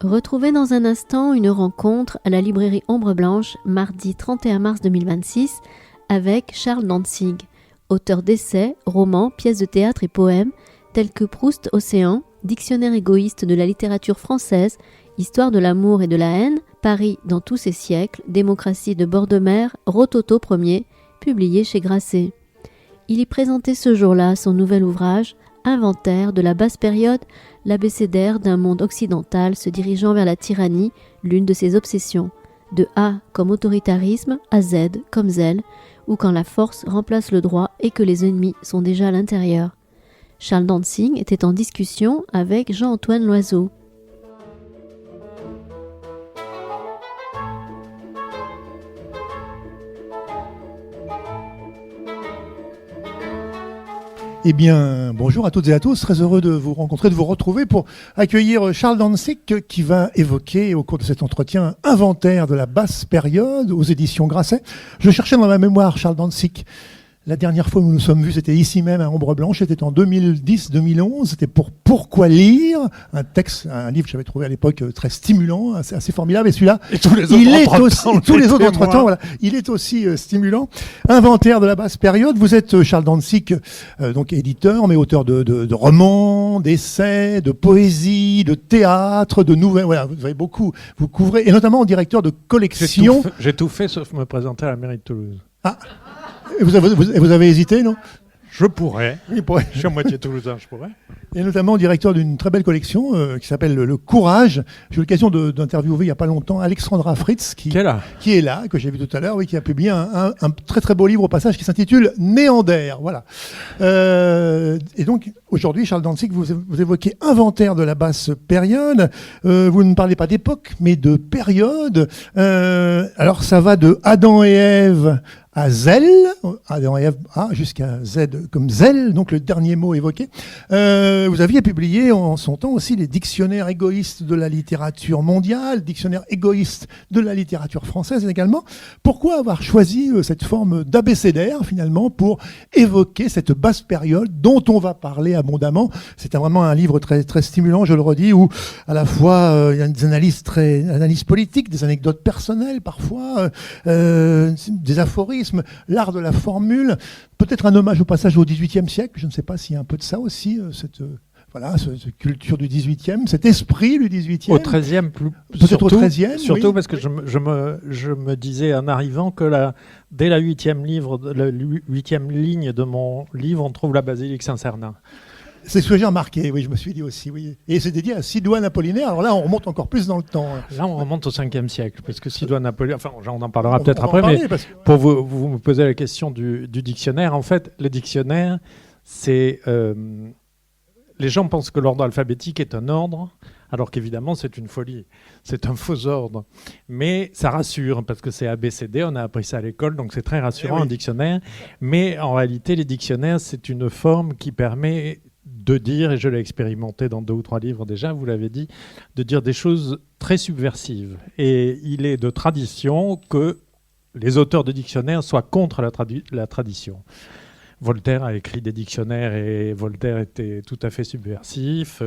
Retrouvez dans un instant une rencontre à la librairie Ombre Blanche, mardi 31 mars 2026, avec Charles Dantzig, auteur d'essais, romans, pièces de théâtre et poèmes, tels que Proust Océan, Dictionnaire égoïste de la littérature française, Histoire de l'amour et de la haine, Paris dans tous ses siècles, Démocratie de bord de mer, Rototo Ier, publié chez Grasset. Il y présentait ce jour-là son nouvel ouvrage, Inventaire de la basse période, l'abécédaire d'un monde occidental se dirigeant vers la tyrannie, l'une de ses obsessions, de A comme autoritarisme à Z comme zèle, ou quand la force remplace le droit et que les ennemis sont déjà à l'intérieur. Charles Dantzig était en discussion avec Jean-Antoine Loiseau. Eh bien, bonjour à toutes et à tous. Très heureux de vous rencontrer, de vous retrouver pour accueillir Charles Dantzig qui va évoquer au cours de cet entretien un inventaire de la basse période aux éditions Grasset. Je cherchais dans ma mémoire Charles Dantzig. La dernière fois où nous nous sommes vus, c'était ici même à Ombre Blanche, c'était en 2010-2011, c'était pour Pourquoi lire, un livre que j'avais trouvé à l'époque très stimulant, assez formidable, et celui-là, et tous les autres entre-temps, voilà, il est aussi stimulant. Inventaire de la basse période, vous êtes Charles Dantzig, donc éditeur, mais auteur de romans, d'essais, de poésie, de théâtre, de nouvelles, voilà, vous avez beaucoup, vous couvrez, et notamment directeur de collection. J'ai tout fait sauf me présenter à la mairie de Toulouse. Ah. Vous avez hésité, non ? Je pourrais. Je suis à moitié toulousain, je pourrais. Et notamment directeur d'une très belle collection qui s'appelle Le Courage. J'ai eu l'occasion d'interviewer il n'y a pas longtemps Alexandra Fritz, qui est là, que j'ai vu tout à l'heure, oui, qui a publié un très très beau livre au passage qui s'intitule Néander. Voilà. Et donc aujourd'hui, Charles Dantzig, vous évoquez Inventaire de la basse période. Vous ne parlez pas d'époque, mais de période. Alors ça va de Adam et Ève à Zèle, Adam et Ève, jusqu'à Z comme zèle, donc le dernier mot évoqué. Vous aviez publié en son temps aussi les dictionnaires égoïstes de la littérature mondiale, dictionnaire égoïste de la littérature française également. Pourquoi avoir choisi cette forme d'abécédaire finalement pour évoquer cette basse période dont on va parler abondamment? C'est vraiment un livre très, très stimulant, je le redis, où à la fois il y a des analyses politiques, des anecdotes personnelles parfois, des aphorismes, l'art de la formule, peut-être un hommage au passage au XVIIIe siècle, je ne sais pas s'il y a un peu de ça aussi, cette culture du XVIIIe, cet esprit du XVIIIe. Au XIIIe, peut-être au XIIIe. Surtout oui. Parce que je me disais en arrivant que dès la huitième ligne de mon livre, on trouve la basilique Saint-Cernin. C'est ce que j'ai remarqué, oui, je me suis dit aussi, oui. Et c'est dédié à Sidoine Apollinaire, alors là, on remonte encore plus dans le temps. Là, on remonte au 5e siècle, parce que Sidoine Apollinaire, enfin, on en parlera peut-être après, mais pour vous me posez la question du dictionnaire, en fait, le dictionnaire, c'est... les gens pensent que l'ordre alphabétique est un ordre, alors qu'évidemment, c'est une folie. C'est un faux ordre. Mais ça rassure, parce que c'est ABCD, on a appris ça à l'école, donc c'est très rassurant, un dictionnaire. Mais en réalité, les dictionnaires, c'est une forme qui permet de dire, et je l'ai expérimenté dans 2 ou 3 livres déjà, vous l'avez dit, de dire des choses très subversives. Et il est de tradition que les auteurs de dictionnaires soient contre la tradition. Voltaire a écrit des dictionnaires et Voltaire était tout à fait subversif.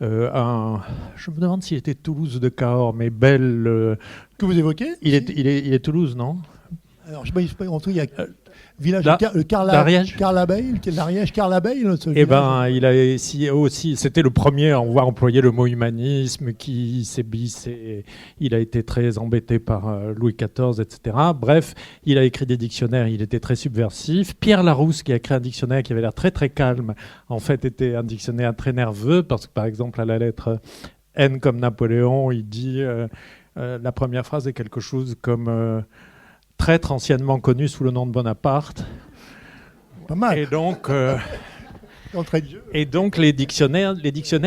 Je me demande s'il était Toulouse de Cahors, mais Belle... que vous évoquez ? Il est Toulouse, non ? Alors, je ne sais pas, il y a... Village d'Ariège. L'Ariège, Carlabeil. Eh ben, il a aussi, c'était le premier à employer le mot humanisme, il a été très embêté par Louis XIV, etc. Bref, il a écrit des dictionnaires, il était très subversif. Pierre Larousse, qui a écrit un dictionnaire qui avait l'air très très calme, en fait était un dictionnaire très nerveux, parce que par exemple à la lettre N comme Napoléon, il dit la première phrase est quelque chose comme traître anciennement connu sous le nom de Bonaparte. Pas mal. Et donc les dictionnaires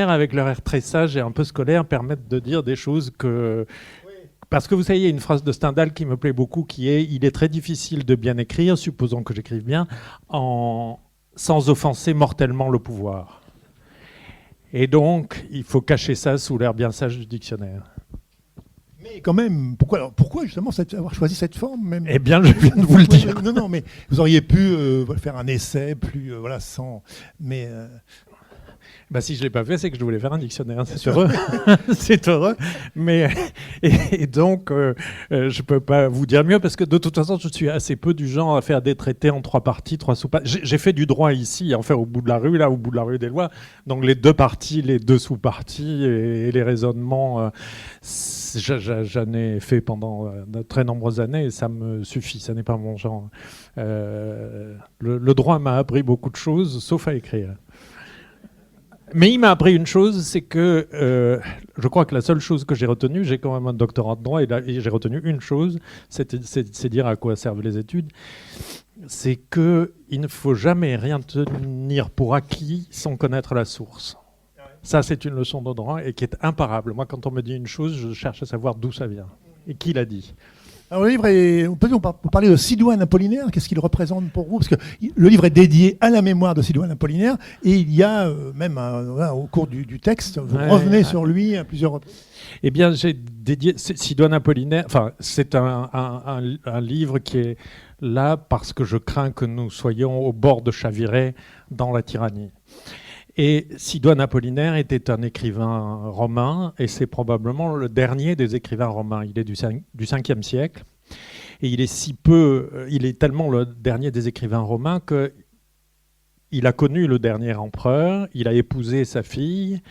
avec leur air très sage et un peu scolaire permettent de dire des choses que... Parce que vous savez, il y a une phrase de Stendhal qui me plaît beaucoup, qui est « Il est très difficile de bien écrire, supposons que j'écrive bien, sans offenser mortellement le pouvoir. » Et donc, il faut cacher ça sous l'air bien sage du dictionnaire. Mais quand même, pourquoi justement avoir choisi cette forme même ? Eh bien, je viens de vous le dire. Non, mais vous auriez pu faire un essai plus, sans... Mais Si je ne l'ai pas fait, c'est que je voulais faire un dictionnaire. C'est heureux. C'est heureux. Mais, et donc, je ne peux pas vous dire mieux parce que de toute façon, je suis assez peu du genre à faire des traités en 3 parties, 3 sous-parties. J'ai fait du droit ici, enfin au bout de la rue, là, au bout de la rue des lois. Donc les 2 parties, les 2 sous-parties et les raisonnements, j'en ai fait pendant de très nombreuses années et ça me suffit. Ça n'est pas mon genre. Le droit m'a appris beaucoup de choses, sauf à écrire. Mais il m'a appris une chose, c'est que je crois que la seule chose que j'ai retenue, j'ai quand même un doctorat de droit, et j'ai retenu une chose, c'est dire à quoi servent les études, c'est qu'il ne faut jamais rien tenir pour acquis sans connaître la source. Ça, c'est une leçon de droit et qui est imparable. Moi, quand on me dit une chose, je cherche à savoir d'où ça vient et qui l'a dit. Alors, le livre on peut parler de Sidoine Apollinaire. Qu'est-ce qu'il représente pour vous? Parce que le livre est dédié à la mémoire de Sidoine Apollinaire et il y a même au cours du texte, vous revenez sur lui à plusieurs reprises. Eh bien, j'ai dédié Sidoine Apollinaire. Enfin, c'est un livre qui est là parce que je crains que nous soyons au bord de chavirer dans la tyrannie. Et Sidoine Apollinaire était un écrivain romain, et c'est probablement le dernier des écrivains romains. Il est du 5e siècle, et il est tellement le dernier des écrivains romains qu'il a connu le dernier empereur, il a épousé sa fille,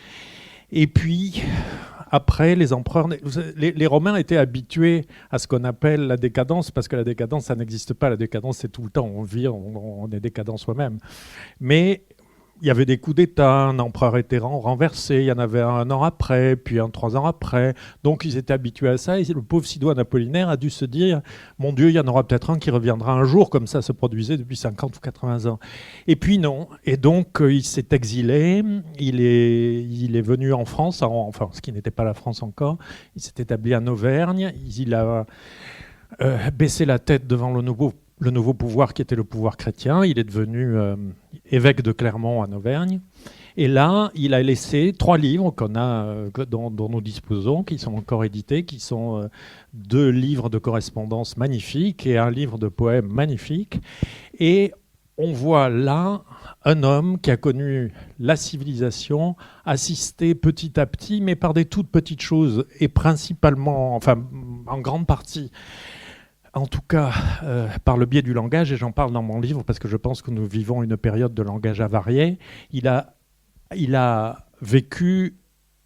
et puis après, les empereurs, les Romains étaient habitués à ce qu'on appelle la décadence, parce que la décadence, ça n'existe pas. La décadence, c'est tout le temps, on vit, on est décadent soi-même. Mais il y avait des coups d'État, un empereur était renversé, il y en avait un an après, puis 3 ans après. Donc ils étaient habitués à ça, et le pauvre Sidoine Apollinaire a dû se dire « Mon Dieu, il y en aura peut-être un qui reviendra un jour », comme ça se produisait depuis 50 ou 80 ans. Et puis non, et donc il s'est exilé, il est venu en France, enfin ce qui n'était pas la France encore, il s'est établi en Auvergne, il a baissé la tête devant le nouveau pouvoir qui était le pouvoir chrétien. Il est devenu évêque de Clermont en Auvergne. Et là, il a laissé 3 livres dont nous disposons, qui sont encore édités, qui sont 2 livres de correspondance magnifiques et un livre de poèmes magnifiques. Et on voit là un homme qui a connu la civilisation, assisté petit à petit, mais par des toutes petites choses, et principalement, enfin en grande partie, en tout cas, par le biais du langage, et j'en parle dans mon livre parce que je pense que nous vivons une période de langage avarié, il a vécu...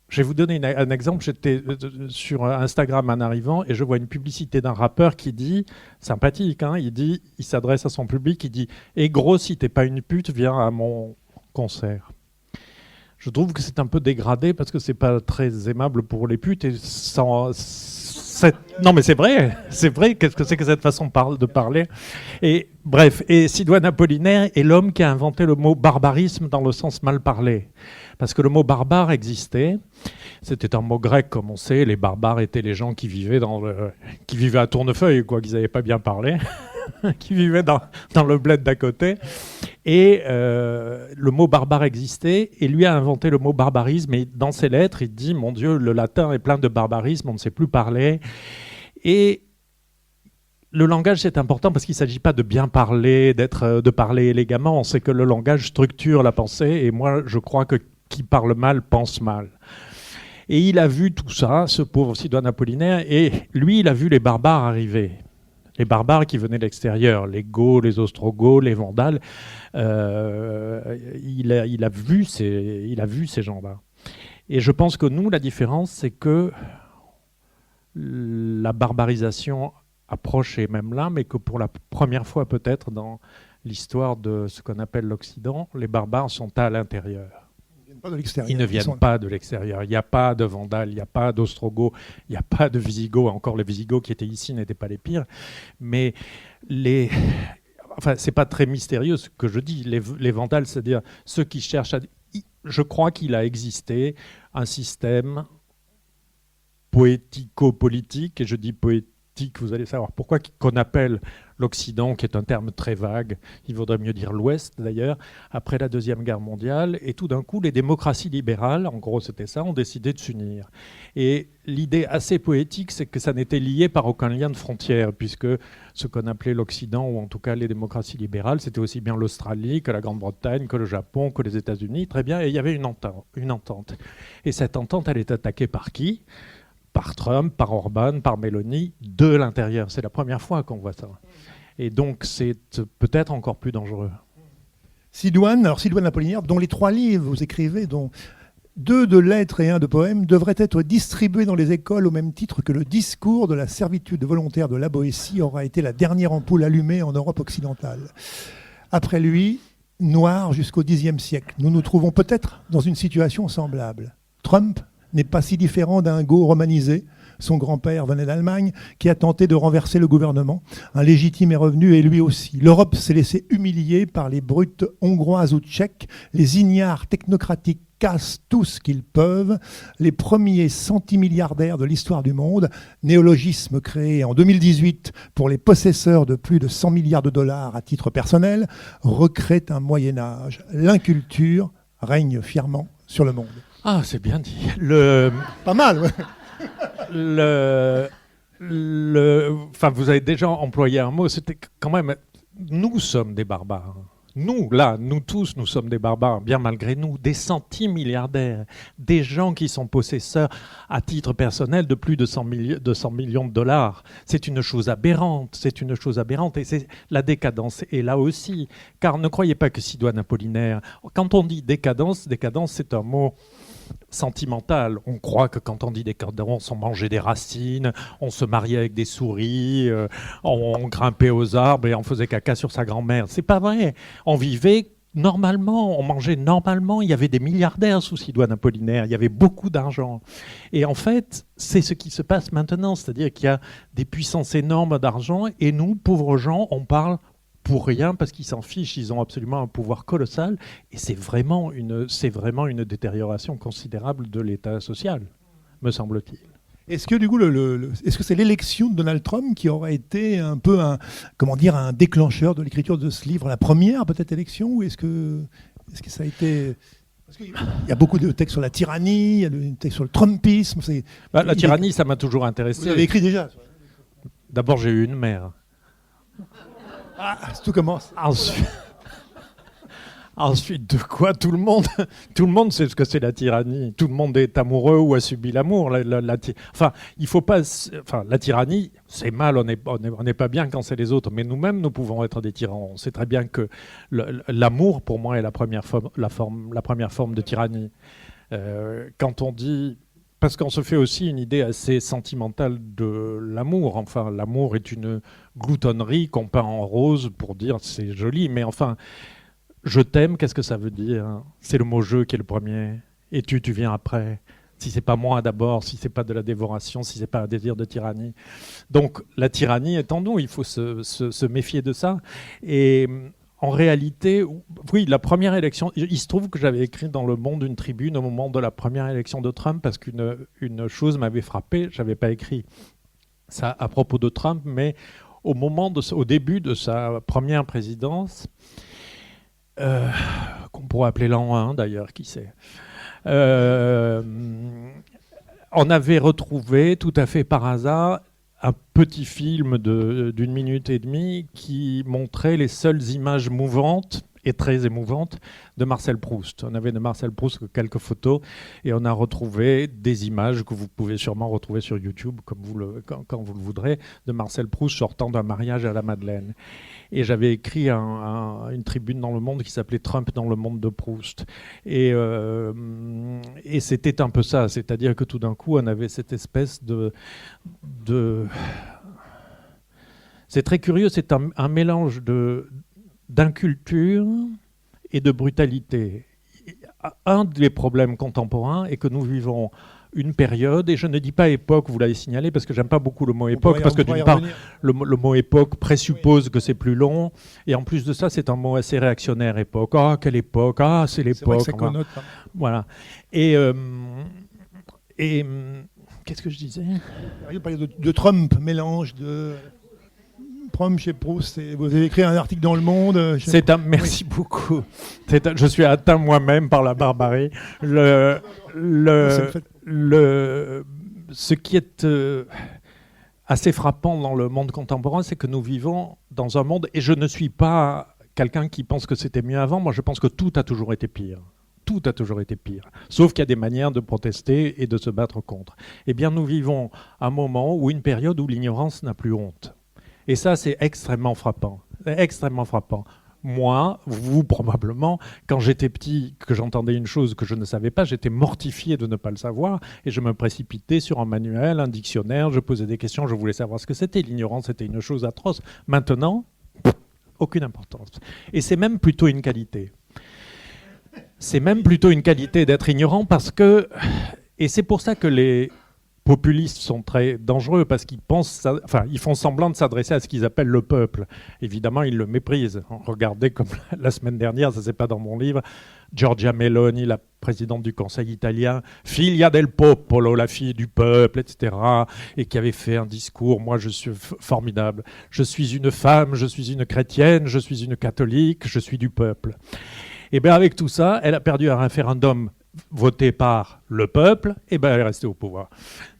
Je vais vous donner un exemple. J'étais sur Instagram en arrivant et je vois une publicité d'un rappeur qui dit, sympathique, hein, il s'adresse à son public, il dit « Et gros, si t'es pas une pute, viens à mon concert ». Je trouve que c'est un peu dégradé parce que c'est pas très aimable pour les putes et non mais c'est vrai, qu'est-ce que c'est que cette façon de parler? Et bref, et Sidoine Apollinaire est l'homme qui a inventé le mot barbarisme dans le sens mal parlé. Parce que le mot barbare existait, c'était un mot grec comme on sait, les barbares étaient les gens qui vivaient à Tournefeuille, quoi, qu'ils n'avaient pas bien parlé, qui vivaient dans le bled d'à côté. Et le mot barbare existait, et lui a inventé le mot barbarisme, et dans ses lettres, il dit « Mon Dieu, le latin est plein de barbarisme, on ne sait plus parler ». Et le langage, c'est important parce qu'il ne s'agit pas de bien parler, de parler élégamment, on sait que le langage structure la pensée, et moi, je crois que qui parle mal pense mal. Et il a vu tout ça, ce pauvre Sidoine Apollinaire, et lui, il a vu les barbares arriver. Les barbares qui venaient de l'extérieur, les Goths, les Ostrogoths, les Vandales, il a vu ces gens-là. Et je pense que nous, la différence, c'est que la barbarisation approche est même là, mais que pour la première fois peut-être dans l'histoire de ce qu'on appelle l'Occident, les barbares sont à l'intérieur. Ils ne viennent pas de l'extérieur. Il n'y a pas de Vandales, il n'y a pas d'Ostrogoths, il n'y a pas de Visigoths. Encore les Visigoths qui étaient ici n'étaient pas les pires. Mais c'est pas très mystérieux ce que je dis. Les Vandales, c'est-à-dire ceux qui cherchent à... Je crois qu'il a existé un système poético-politique, et je dis poétique, vous allez savoir pourquoi, qu'on appelle l'Occident, qui est un terme très vague, il vaudrait mieux dire l'Ouest d'ailleurs, après la Deuxième Guerre mondiale, et tout d'un coup, les démocraties libérales, en gros c'était ça, ont décidé de s'unir. Et l'idée assez poétique, c'est que ça n'était lié par aucun lien de frontière, puisque ce qu'on appelait l'Occident, ou en tout cas les démocraties libérales, c'était aussi bien l'Australie que la Grande-Bretagne, que le Japon, que les États-Unis, très bien, et il y avait une entente. Et cette entente, elle est attaquée par qui ? Par Trump, par Orban, par Meloni, de l'intérieur. C'est la première fois qu'on voit ça. Et donc, c'est peut-être encore plus dangereux. Sidoine Apollinaire, dont les 3 livres, vous écrivez, dont 2 de lettres et 1 de poèmes, devraient être distribués dans les écoles au même titre que le discours de la servitude volontaire de la Boétie aura été la dernière ampoule allumée en Europe occidentale. Après lui, noir jusqu'au Xe siècle. Nous nous trouvons peut-être dans une situation semblable. Trump n'est pas si différent d'un Go romanisé. Son grand-père venait d'Allemagne, qui a tenté de renverser le gouvernement. Un légitime est revenu, et lui aussi. L'Europe s'est laissée humilier par les brutes hongroises ou tchèques. Les ignares technocratiques cassent tout ce qu'ils peuvent. Les premiers centimilliardaires de l'histoire du monde, néologisme créé en 2018 pour les possesseurs de plus de 100 milliards de dollars à titre personnel, recréent un Moyen-Âge. L'inculture règne fièrement sur le monde. Ah, c'est bien dit. Pas mal, ouais. Enfin, vous avez déjà employé un mot, c'était quand même... Nous sommes des barbares. Nous tous, nous sommes des barbares, bien malgré nous, des centimilliardaires, des gens qui sont possesseurs à titre personnel de plus de 100 millions de dollars. C'est une chose aberrante, et c'est la décadence est là aussi. Car ne croyez pas que Sidoine Apollinaire, quand on dit décadence, c'est un mot sentimental. On croit que quand on dit décadence, on mangeait des racines, on se mariait avec des souris, on grimpait aux arbres et on faisait caca sur sa grand-mère. C'est pas vrai. On vivait normalement, on mangeait normalement. Il y avait des milliardaires sous Sidoine Apollinaire. Il y avait beaucoup d'argent. Et en fait, c'est ce qui se passe maintenant. C'est-à-dire qu'il y a des puissances énormes d'argent et nous, pauvres gens, on parle pour rien parce qu'ils s'en fichent, ils ont absolument un pouvoir colossal et c'est vraiment une détérioration considérable de l'état social, me semble-t-il. Est-ce que du coup, est-ce que c'est l'élection de Donald Trump qui aurait été un peu un déclencheur de l'écriture de ce livre, la première peut-être élection, ou est-ce que ça a été... Parce qu'il y a beaucoup de textes sur la tyrannie, il y a des textes sur le trumpisme. La tyrannie, ça m'a toujours intéressé. Vous l'avez écrit déjà. D'abord, j'ai eu une mère. Ah, tout commence. Ensuite, de quoi tout le monde sait ce que c'est la tyrannie. Tout le monde est amoureux ou a subi l'amour. Enfin, il faut pas. Enfin, la tyrannie, c'est mal. On n'est pas bien quand c'est les autres. Mais nous-mêmes, nous pouvons être des tyrans. On sait très bien que l'amour, pour moi, est la première forme de tyrannie. Quand on dit. Parce qu'on se fait aussi une idée assez sentimentale de l'amour. Enfin, l'amour est une gloutonnerie qu'on peint en rose pour dire c'est joli. Mais enfin, je t'aime, qu'est-ce que ça veut dire ? C'est le mot je qui est le premier. Et tu viens après. Si c'est pas moi d'abord, si c'est pas de la dévoration, si c'est pas un désir de tyrannie. Donc la tyrannie est en nous. Il faut se méfier de ça. Et en réalité, oui, la première élection, il se trouve que j'avais écrit dans Le Monde une tribune au moment de la première élection de Trump parce qu'une chose m'avait frappé, je n'avais pas écrit ça à propos de Trump, mais au début de sa première présidence, qu'on pourrait appeler l'an 1 d'ailleurs, qui sait, on avait retrouvé tout à fait par hasard un petit film d'une minute et demie qui montrait les seules images mouvantes et très émouvante de Marcel Proust. On avait de Marcel Proust que quelques photos et on a retrouvé des images que vous pouvez sûrement retrouver sur YouTube quand vous le voudrez, de Marcel Proust sortant d'un mariage à la Madeleine. Et j'avais écrit une tribune dans Le Monde qui s'appelait Trump dans le monde de Proust. Et c'était un peu ça, c'est-à-dire que tout d'un coup, on avait cette espèce de... C'est très curieux, c'est un mélange d'inculture et de brutalité. Un des problèmes contemporains est que nous vivons une période, et je ne dis pas époque, vous l'avez signalé, parce que j'aime pas beaucoup le mot époque, parce que d'une part, le mot époque présuppose que c'est plus long, et en plus de ça, c'est un mot assez réactionnaire, époque. Ah, quelle époque ? Ah, c'est l'époque. C'est vrai que ça connote. Voilà. Et qu'est-ce que je disais ? Vous parliez de Trump, mélange de prom chez Proust. Vous avez écrit un article dans Le Monde. Merci beaucoup. Je suis atteint moi-même par la barbarie. Ce qui est assez frappant dans le monde contemporain, c'est que nous vivons dans un monde, et je ne suis pas quelqu'un qui pense que c'était mieux avant, moi je pense que tout a toujours été pire. Tout a toujours été pire. Sauf qu'il y a des manières de protester et de se battre contre. Eh bien, nous vivons un moment ou une période où l'ignorance n'a plus honte. Et ça, c'est extrêmement frappant. C'est extrêmement frappant. Moi, vous probablement, quand j'étais petit, que j'entendais une chose que je ne savais pas, j'étais mortifié de ne pas le savoir et je me précipitais sur un manuel, un dictionnaire, je posais des questions, je voulais savoir ce que c'était. L'ignorance était une chose atroce. Maintenant, aucune importance. Et c'est même plutôt une qualité. C'est même plutôt une qualité d'être ignorant parce que, et c'est pour ça que les populistes sont très dangereux parce qu'ils ils font semblant de s'adresser à ce qu'ils appellent le peuple. Évidemment, ils le méprisent. Regardez comme la semaine dernière, ça c'est pas dans mon livre, Giorgia Meloni, la présidente du Conseil italien, figlia del popolo, la fille du peuple, etc., et qui avait fait un discours, moi je suis formidable, je suis une femme, je suis une chrétienne, je suis une catholique, je suis du peuple. Et bien avec tout ça, elle a perdu un référendum voté par le peuple, et bien elle est restée au pouvoir.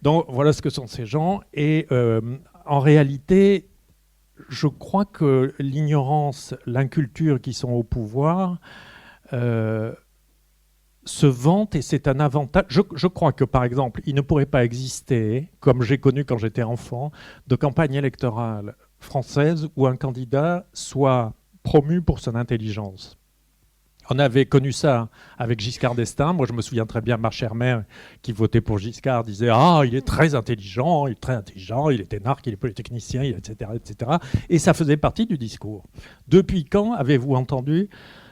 Donc voilà ce que sont ces gens. Et en réalité, je crois que l'ignorance, l'inculture qui sont au pouvoir se vantent et c'est un avantage. Je crois que par exemple, il ne pourrait pas exister, comme j'ai connu quand j'étais enfant, de campagne électorale française où un candidat soit promu pour son intelligence. On avait connu ça avec Giscard d'Estaing. Moi, je me souviens très bien, ma chère mère, qui votait pour Giscard, disait « Ah, il est très intelligent, il est énarque, il est polytechnicien, etc., etc. » Et ça faisait partie du discours. Depuis quand avez-vous entendu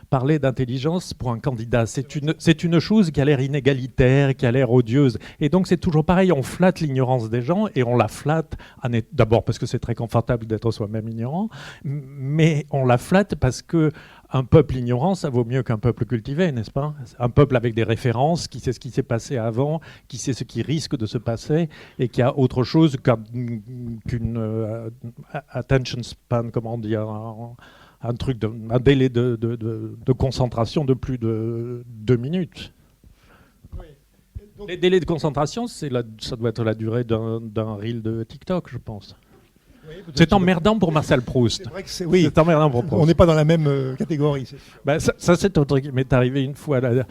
parler d'intelligence pour un candidat? C'est une chose qui a l'air inégalitaire, qui a l'air odieuse. Et donc, c'est toujours pareil. On flatte l'ignorance des gens et on la flatte, d'abord parce que c'est très confortable d'être soi-même ignorant, mais on la flatte parce que un peuple ignorant, ça vaut mieux qu'un peuple cultivé, n'est-ce pas? Un peuple avec des références, qui sait ce qui s'est passé avant, qui sait ce qui risque de se passer, et qui a autre chose qu'une attention span, comment dire, un délai de concentration de plus de 2 minutes. Oui. Donc, les délais de concentration, ça doit être la durée d'un reel de TikTok, je pense. Oui, c'est emmerdant pour Marcel Proust. C'est vrai que c'est emmerdant pour Proust. On n'est pas dans la même catégorie. Ben, ça c'est un truc qui m'est arrivé une fois à la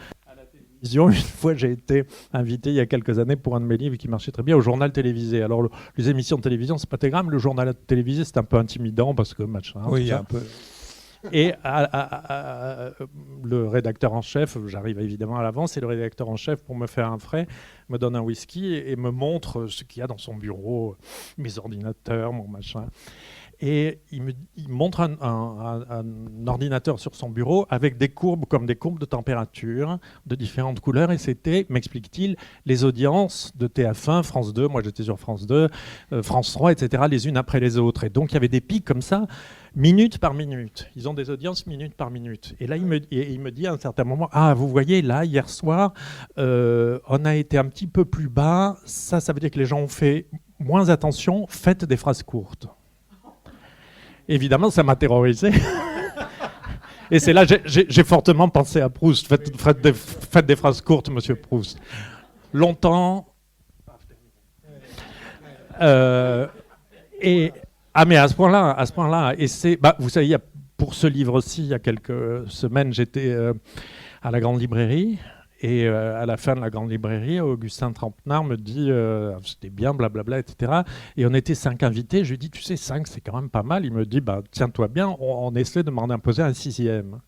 télévision. Une fois, j'ai été invité il y a quelques années pour un de mes livres qui marchait très bien au journal télisé. Alors, les émissions de télévision, c'est pas très grave. Le journal télévisé, c'est un peu intimidant parce que machin. Oui, il y a un peu. Et le rédacteur en chef, j'arrive évidemment à l'avance, et le rédacteur en chef, pour me faire un frais, me donne un whisky et me montre ce qu'il y a dans son bureau, mes ordinateurs, mon machin. Et il montre un ordinateur sur son bureau avec des courbes comme des courbes de température de différentes couleurs. Et c'était, m'explique-t-il, les audiences de TF1, France 2, moi j'étais sur France 2, France 3, etc., les unes après les autres. Et donc il y avait des pics comme ça, minute par minute. Ils ont des audiences minute par minute. Et là, il me dit à un certain moment, ah, vous voyez, là, hier soir, on a été un petit peu plus bas. Ça veut dire que les gens ont fait moins attention, faites des phrases courtes. Évidemment, ça m'a terrorisé. Et c'est là que j'ai fortement pensé à Proust. Faites des phrases courtes, monsieur Proust. Longtemps. Mais à ce point-là. Et vous savez, pour ce livre-ci, il y a quelques semaines, j'étais à la Grande Librairie. Et à la fin de la Grande Librairie, Augustin Trapenard me dit c'était bien, blablabla, etc. Et on était 5 invités. Je lui dis, tu sais, 5, c'est quand même pas mal. Il me dit, tiens-toi bien, on essaie de m'en imposer un 6e.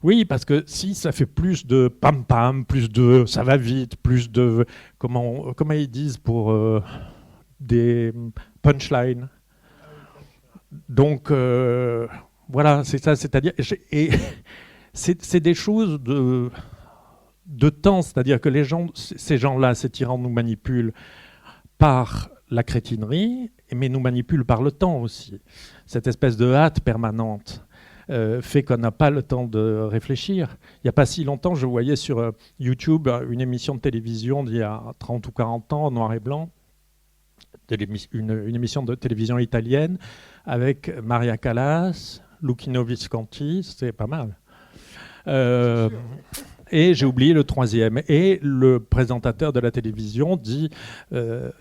Oui, parce que si ça fait plus de pam-pam, plus de ça va vite, plus de. Comment ils disent pour des punchlines. Donc, voilà, c'est ça. C'est-à-dire. Et c'est des choses de temps, c'est-à-dire que ces gens-là, ces tyrans nous manipulent par la crétinerie, mais nous manipulent par le temps aussi. Cette espèce de hâte permanente fait qu'on n'a pas le temps de réfléchir. Il n'y a pas si longtemps, je voyais sur YouTube une émission de télévision d'il y a 30 ou 40 ans, en noir et blanc, une émission de télévision italienne, avec Maria Callas, Lucchino Visconti, c'est pas mal. Et j'ai oublié le troisième. Et le présentateur de la télévision dit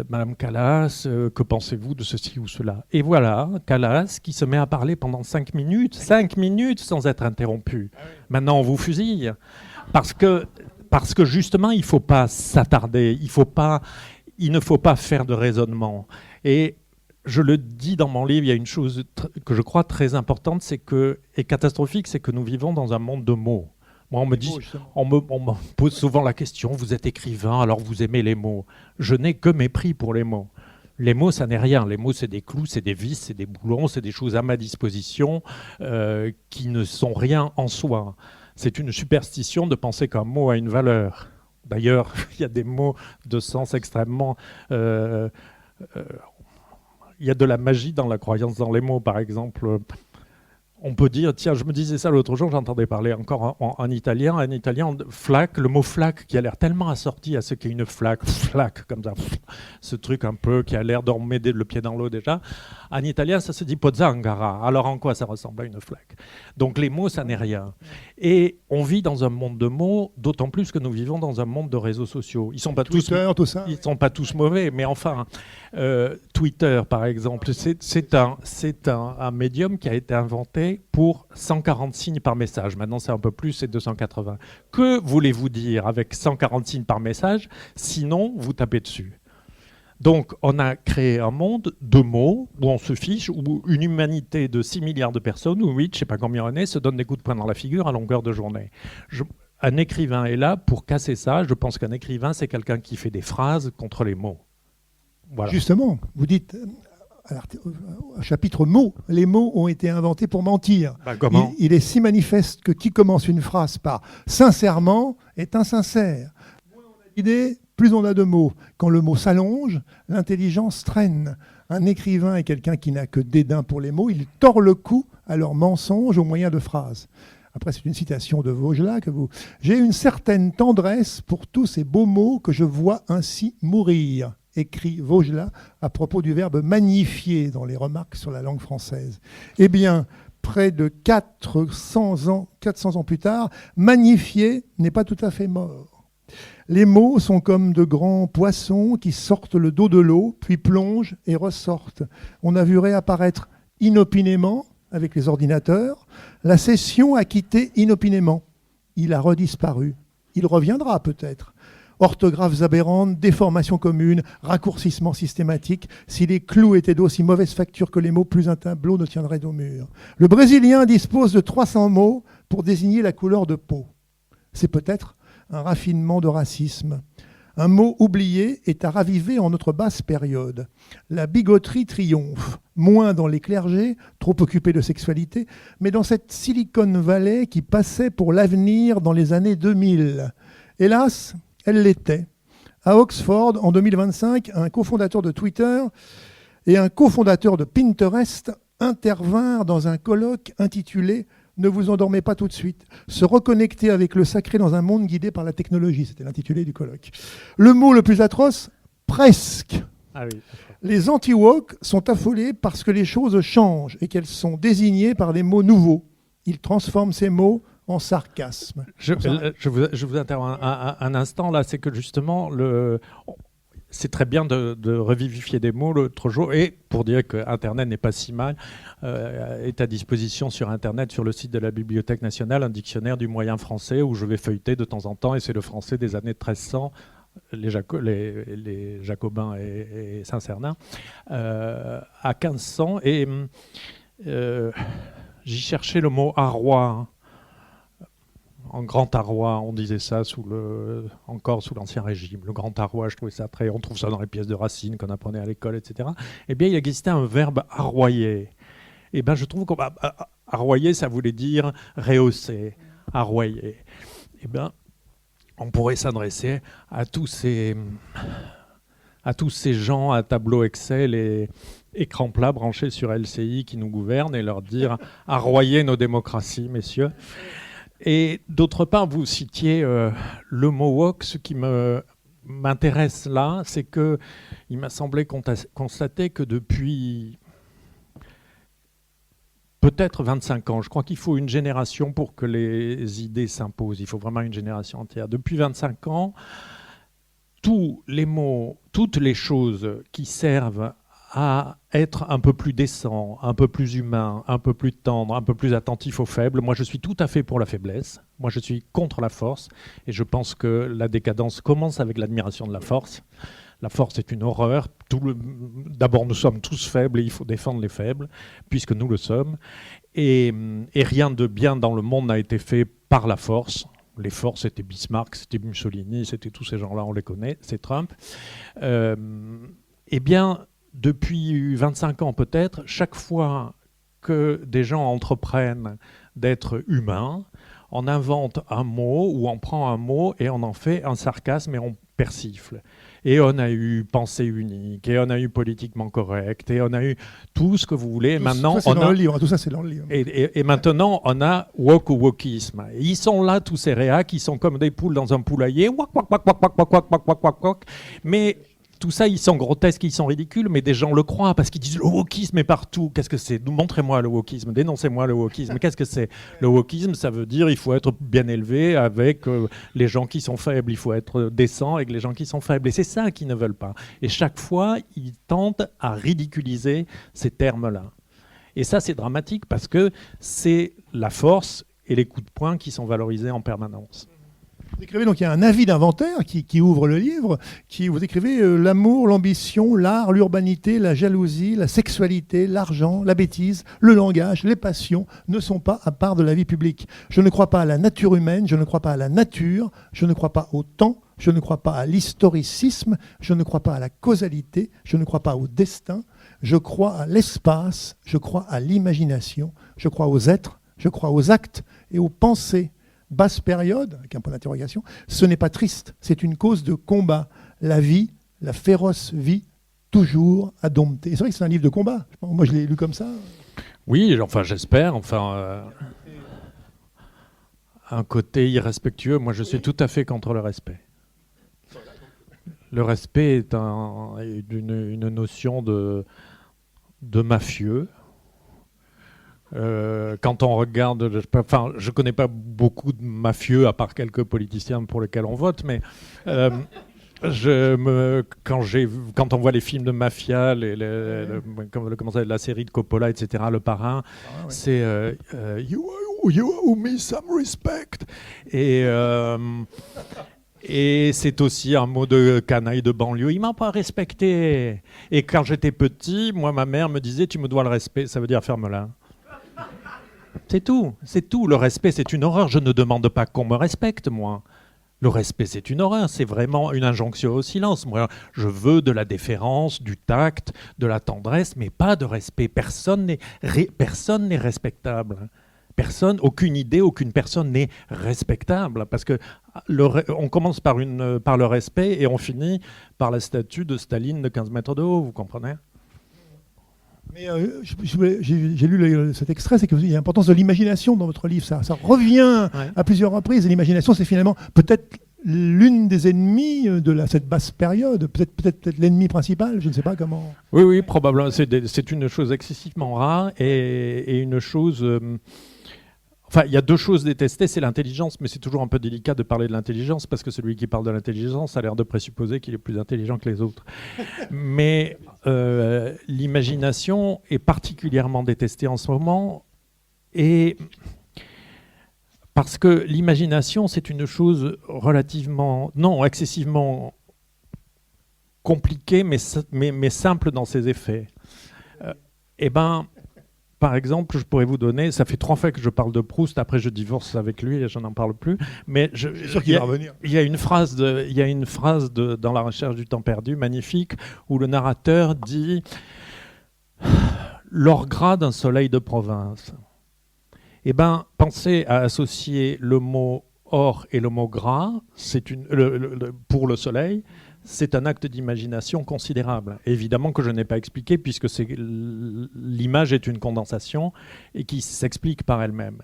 Madame Callas, que pensez-vous de ceci ou cela? Et voilà, Callas qui se met à parler pendant 5 minutes sans être interrompu. Ah oui. Maintenant, on vous fusille. Parce que justement, il ne faut pas s'attarder, il ne faut pas faire de raisonnement. Et je le dis dans mon livre, il y a une chose que je crois très importante et catastrophique, c'est que nous vivons dans un monde de mots. Moi, on me pose souvent la question, vous êtes écrivain, alors vous aimez les mots. Je n'ai que mépris pour les mots. Les mots, ça n'est rien. Les mots, c'est des clous, c'est des vis, c'est des boulons, c'est des choses à ma disposition qui ne sont rien en soi. C'est une superstition de penser qu'un mot a une valeur. D'ailleurs, il y a des mots de sens extrêmement... il y a de la magie dans la croyance dans les mots, par exemple... On peut dire, tiens, je me disais ça l'autre jour, j'entendais parler encore en italien, flaque, le mot flaque qui a l'air tellement assorti à ce qu'est une flaque, comme ça, ce truc un peu qui a l'air de remettre le pied dans l'eau déjà. En italien, ça se dit pozzangara. Alors en quoi ça ressemble à une flaque? Donc les mots, ça n'est rien. Et on vit dans un monde de mots, d'autant plus que nous vivons dans un monde de réseaux sociaux. Ils sont pas Twitter, tous, ils sont pas tous mauvais, mais enfin, Twitter, par exemple, c'est un médium qui a été inventé pour 140 signes par message. Maintenant, c'est un peu plus, c'est 280. Que voulez-vous dire avec 140 signes par message? Sinon, vous tapez dessus. Donc, on a créé un monde de mots où on se fiche, où une humanité de 6 milliards de personnes, ou 8, je ne sais pas combien on est, se donne des coups de poing dans la figure à longueur de journée. Un écrivain est là pour casser ça. Je pense qu'un écrivain, c'est quelqu'un qui fait des phrases contre les mots. Voilà. Justement, vous dites... chapitre mots, les mots ont été inventés pour mentir. Comment ? Il est si manifeste que qui commence une phrase par « sincèrement » est insincère. Moins on a d'idées, plus on a de mots. Quand le mot s'allonge, l'intelligence traîne. Un écrivain est quelqu'un qui n'a que dédain pour les mots. Il tord le cou à leurs mensonges au moyen de phrases. Après, c'est une citation de Vaugelas que vous... « J'ai une certaine tendresse pour tous ces beaux mots que je vois ainsi mourir », écrit Vaugelas à propos du verbe « magnifier » dans les remarques sur la langue française. Eh bien, près de 400 ans plus tard, magnifier n'est pas tout à fait mort. Les mots sont comme de grands poissons qui sortent le dos de l'eau, puis plongent et ressortent. On a vu réapparaître inopinément, avec les ordinateurs, la session a quitté inopinément. Il a redisparu. Il reviendra peut-être. Orthographes aberrantes, déformations communes, raccourcissements systématiques. Si les clous étaient d'aussi mauvaise facture que les mots, plus un tableau ne tiendrait au mur. Le Brésilien dispose de 300 mots pour désigner la couleur de peau. C'est peut-être un raffinement de racisme. Un mot oublié est à raviver en notre basse période. La bigoterie triomphe, moins dans les clergés, trop occupés de sexualité, mais dans cette Silicon Valley qui passait pour l'avenir dans les années 2000. Hélas, elle l'était. À Oxford, en 2025, un cofondateur de Twitter et un cofondateur de Pinterest intervinrent dans un colloque intitulé « Ne vous endormez pas tout de suite. Se reconnecter avec le sacré dans un monde guidé par la technologie ». C'était l'intitulé du colloque. Le mot le plus atroce, presque. Ah oui. Les anti-woke sont affolés parce que les choses changent et qu'elles sont désignées par des mots nouveaux. Ils transforment ces mots en sarcasme. Je vous interromps un instant là, c'est que justement, c'est très bien de revivifier des mots l'autre jour, et pour dire que Internet n'est pas si mal, est à disposition sur Internet, sur le site de la Bibliothèque nationale, un dictionnaire du moyen français où je vais feuilleter de temps en temps, et c'est le français des années 1300, les Jacobins et Saint-Cernin, à 1500, et j'y cherchais le mot arroi. En grand arroi, on disait ça encore sous l'Ancien Régime. Le grand arroi, je trouvais ça très... On trouve ça dans les pièces de Racine qu'on apprenait à l'école, etc. Eh bien, il existait un verbe arroyer. Eh bien, je trouve qu'arroyer, ça voulait dire rehausser, arroyer. Eh bien, on pourrait s'adresser à tous ces gens à tableau Excel et écran plat branchés sur LCI qui nous gouvernent et leur dire « arroyer nos démocraties, messieurs ». Et d'autre part, vous citiez le mot woke. Ce qui m'intéresse là, c'est qu'il m'a semblé constater que depuis peut-être 25 ans. Je crois qu'il faut une génération pour que les idées s'imposent. Il faut vraiment une génération entière. Depuis 25 ans, tous les mots, toutes les choses qui servent à être un peu plus décent, un peu plus humain, un peu plus tendre, un peu plus attentif aux faibles. Moi, je suis tout à fait pour la faiblesse. Moi, je suis contre la force. Et je pense que la décadence commence avec l'admiration de la force. La force est une horreur. D'abord, nous sommes tous faibles et il faut défendre les faibles, puisque nous le sommes. Et rien de bien dans le monde n'a été fait par la force. Les forces, c'était Bismarck, c'était Mussolini, c'était tous ces gens-là, on les connaît, c'est Trump. Eh bien, depuis 25 ans peut-être, chaque fois que des gens entreprennent d'être humains, on invente un mot ou on prend un mot et on en fait un sarcasme et on persifle. Et on a eu pensée unique, et on a eu politiquement correct, et on a eu tout ce que vous voulez. Tout ça, c'est dans le livre. Tout ça, c'est dans le livre. Et maintenant, on a woke ou wokisme. Ils sont là, tous ces réacs, ils sont comme des poules dans un poulailler. Mais tout ça, ils sont grotesques, ils sont ridicules, mais des gens le croient parce qu'ils disent le wokisme est partout. Qu'est-ce que c'est ? Montrez-moi le wokisme, dénoncez-moi le wokisme. Qu'est-ce que c'est ? Le wokisme, ça veut dire il faut être bien élevé avec les gens qui sont faibles, il faut être décent avec les gens qui sont faibles. Et c'est ça qu'ils ne veulent pas. Et chaque fois, ils tentent à ridiculiser ces termes-là. Et ça, c'est dramatique parce que c'est la force et les coups de poing qui sont valorisés en permanence. Vous écrivez donc il y a un avis d'inventaire qui ouvre le livre, vous écrivez l'amour, l'ambition, l'art, l'urbanité, la jalousie, la sexualité, l'argent, la bêtise, le langage, les passions ne sont pas à part de la vie publique. Je ne crois pas à la nature humaine, je ne crois pas à la nature, je ne crois pas au temps, je ne crois pas à l'historicisme, je ne crois pas à la causalité, je ne crois pas au destin, je crois à l'espace, je crois à l'imagination, je crois aux êtres, je crois aux actes et aux pensées. Basse période, avec un point d'interrogation, ce n'est pas triste, c'est une cause de combat. La vie, la féroce vie, toujours à dompter. C'est vrai que c'est un livre de combat. Moi, je l'ai lu comme ça. Oui, enfin, j'espère. Un côté irrespectueux. Moi, je suis tout à fait contre le respect. Le respect est une notion de mafieux. Quand on regarde, je connais pas beaucoup de mafieux à part quelques politiciens pour lesquels on vote, mais quand on voit les films de mafia, la série de Coppola, etc., Le Parrain, c'est you owe me some respect. Et c'est aussi un mot de canaille de banlieue. Il m'a pas respecté. Et quand j'étais petit, moi, ma mère me disait, tu me dois le respect. Ça veut dire ferme-la. C'est tout. Le respect, c'est une horreur. Je ne demande pas qu'on me respecte, moi. Le respect, c'est une horreur. C'est vraiment une injonction au silence. Moi, je veux de la déférence, du tact, de la tendresse, mais pas de respect. Personne n'est respectable. Aucune idée, aucune personne n'est respectable. Parce que on commence par le respect et on finit par la statue de Staline de 15 mètres de haut, vous comprenez ? Mais j'ai lu cet extrait, c'est qu'il y a l'importance de l'imagination dans votre livre. Ça revient à plusieurs reprises. Et l'imagination, c'est finalement peut-être l'une des ennemis de cette basse période, peut-être l'ennemi principal, je ne sais pas comment. Oui, probablement. C'est une chose excessivement rare et une chose... Enfin, il y a deux choses détestées, c'est l'intelligence, mais c'est toujours un peu délicat de parler de l'intelligence parce que celui qui parle de l'intelligence a l'air de présupposer qu'il est plus intelligent que les autres. Mais l'imagination est particulièrement détestée en ce moment, et parce que l'imagination, c'est une chose excessivement compliquée, mais simple dans ses effets. Par exemple, je pourrais vous donner, ça fait 3 fois que je parle de Proust, après je divorce avec lui et je n'en parle plus, mais je suis sûr qu'il va revenir. Il y a une phrase dans La recherche du temps perdu, magnifique, où le narrateur dit « L'or gras d'un soleil de province ». Pensez à associer le mot or et le mot gras, pour le soleil, c'est un acte d'imagination considérable. Évidemment que je n'ai pas expliqué, puisque l'image est une condensation et qui s'explique par elle-même.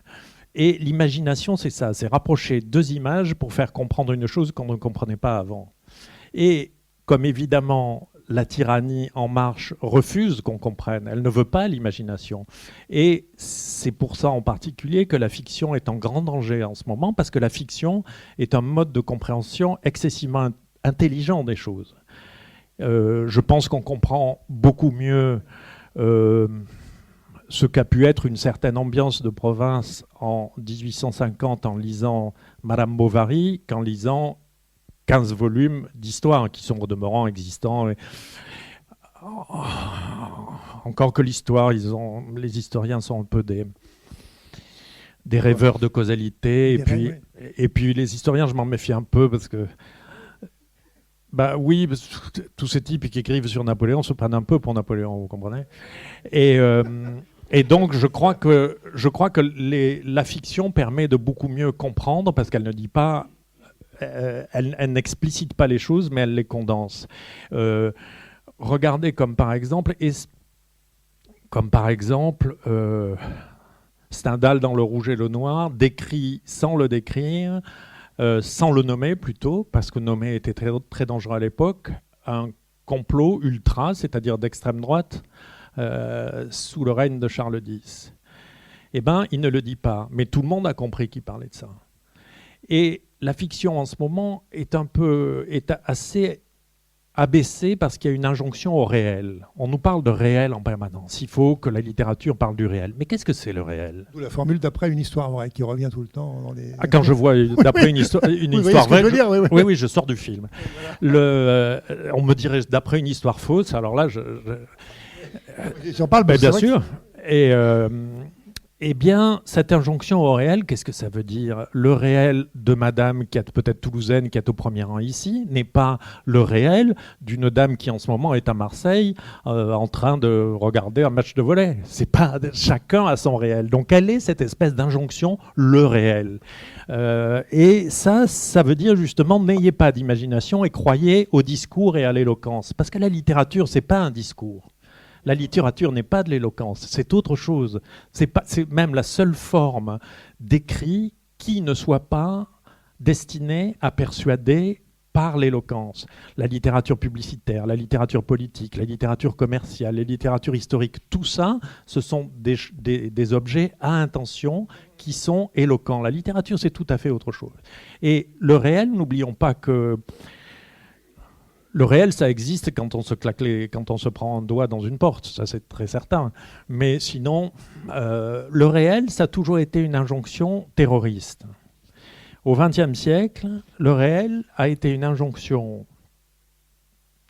Et l'imagination, c'est ça, c'est rapprocher 2 images pour faire comprendre une chose qu'on ne comprenait pas avant. Et comme évidemment, la tyrannie en marche refuse qu'on comprenne. Elle ne veut pas l'imagination. Et c'est pour ça en particulier que la fiction est en grand danger en ce moment, parce que la fiction est un mode de compréhension excessivement intelligent des choses. Je pense qu'on comprend beaucoup mieux ce qu'a pu être une certaine ambiance de province en 1850 en lisant Madame Bovary qu'en lisant 15 volumes d'histoire qui sont au demeurant existants. Encore que l'histoire, les historiens sont un peu des rêveurs de causalité. Et puis les historiens, je m'en méfie un peu parce que oui, tous ces types qui écrivent sur Napoléon se prennent un peu pour Napoléon, vous comprenez ? Et donc, je crois que la fiction permet de beaucoup mieux comprendre parce qu'elle ne dit pas, elle n'explicite pas les choses, mais elle les condense. Regardez comme par exemple, Stendhal dans Le Rouge et le Noir décrit sans le décrire, sans le nommer plutôt, parce que nommer était très, très dangereux à l'époque, un complot ultra, c'est-à-dire d'extrême droite, sous le règne de Charles X. Eh bien, il ne le dit pas, mais tout le monde a compris qu'il parlait de ça. Et la fiction en ce moment est assez abaissée parce qu'il y a une injonction au réel. On nous parle de réel en permanence. Il faut que la littérature parle du réel. Mais qu'est-ce que c'est le réel ? D'où la formule d'après une histoire vraie qui revient tout le temps dans les... Quand je vois d'après une histoire vraie, oui, je sors du film. Voilà. On me dirait d'après une histoire fausse. Alors là, j'en parle, bien sûr. Eh bien, cette injonction au réel, qu'est-ce que ça veut dire ? Le réel de madame qui est peut-être toulousaine, qui est au premier rang ici, n'est pas le réel d'une dame qui en ce moment est à Marseille en train de regarder un match de volley. C'est pas, chacun a son réel. Donc, quelle est cette espèce d'injonction, le réel ? Et ça veut dire justement, n'ayez pas d'imagination et croyez au discours et à l'éloquence. Parce que la littérature, c'est pas un discours. La littérature n'est pas de l'éloquence, c'est autre chose. C'est même la seule forme d'écrit qui ne soit pas destinée à persuader par l'éloquence. La littérature publicitaire, la littérature politique, la littérature commerciale, la littérature historique, tout ça, ce sont des objets à intention qui sont éloquents. La littérature, c'est tout à fait autre chose. Et le réel, n'oublions pas que le réel, ça existe quand on se prend un doigt dans une porte, ça c'est très certain. Mais sinon, le réel, ça a toujours été une injonction terroriste. Au XXe siècle, le réel a été une injonction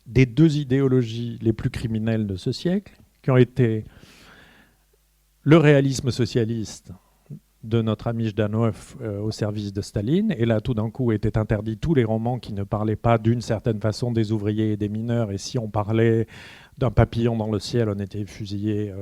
des deux idéologies les plus criminelles de ce siècle, qui ont été le réalisme socialiste de notre ami Zhdanov au service de Staline. Et là, tout d'un coup, étaient interdits tous les romans qui ne parlaient pas d'une certaine façon des ouvriers et des mineurs. Et si on parlait d'un papillon dans le ciel, on était fusillé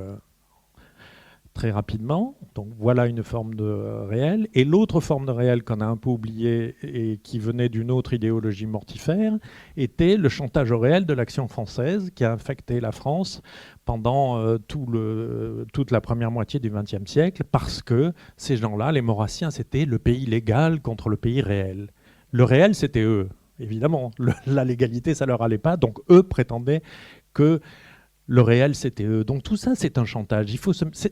très rapidement. Donc voilà une forme de réel. Et l'autre forme de réel qu'on a un peu oubliée et qui venait d'une autre idéologie mortifère était le chantage au réel de l'Action française qui a affecté la France pendant toute la première moitié du XXe siècle, parce que ces gens-là, les Maurassiens, c'était le pays légal contre le pays réel. Le réel, c'était eux, évidemment. La légalité, ça leur allait pas, donc eux prétendaient que le réel, c'était eux. Donc tout ça, c'est un chantage.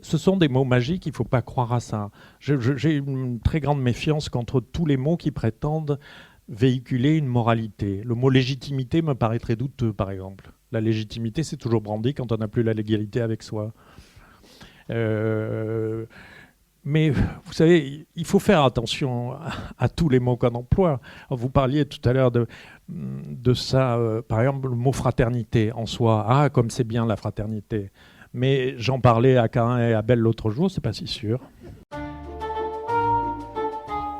Ce sont des mots magiques, il ne faut pas croire à ça. J'ai une très grande méfiance contre tous les mots qui prétendent véhiculer une moralité. Le mot légitimité me paraît très douteux, par exemple. La légitimité, c'est toujours brandi quand on n'a plus la légalité avec soi. Mais vous savez, il faut faire attention à tous les mots qu'on emploie. Vous parliez tout à l'heure de ça, par exemple, le mot fraternité en soi. Ah, comme c'est bien la fraternité. Mais j'en parlais à Cain et Abel l'autre jour, c'est pas si sûr.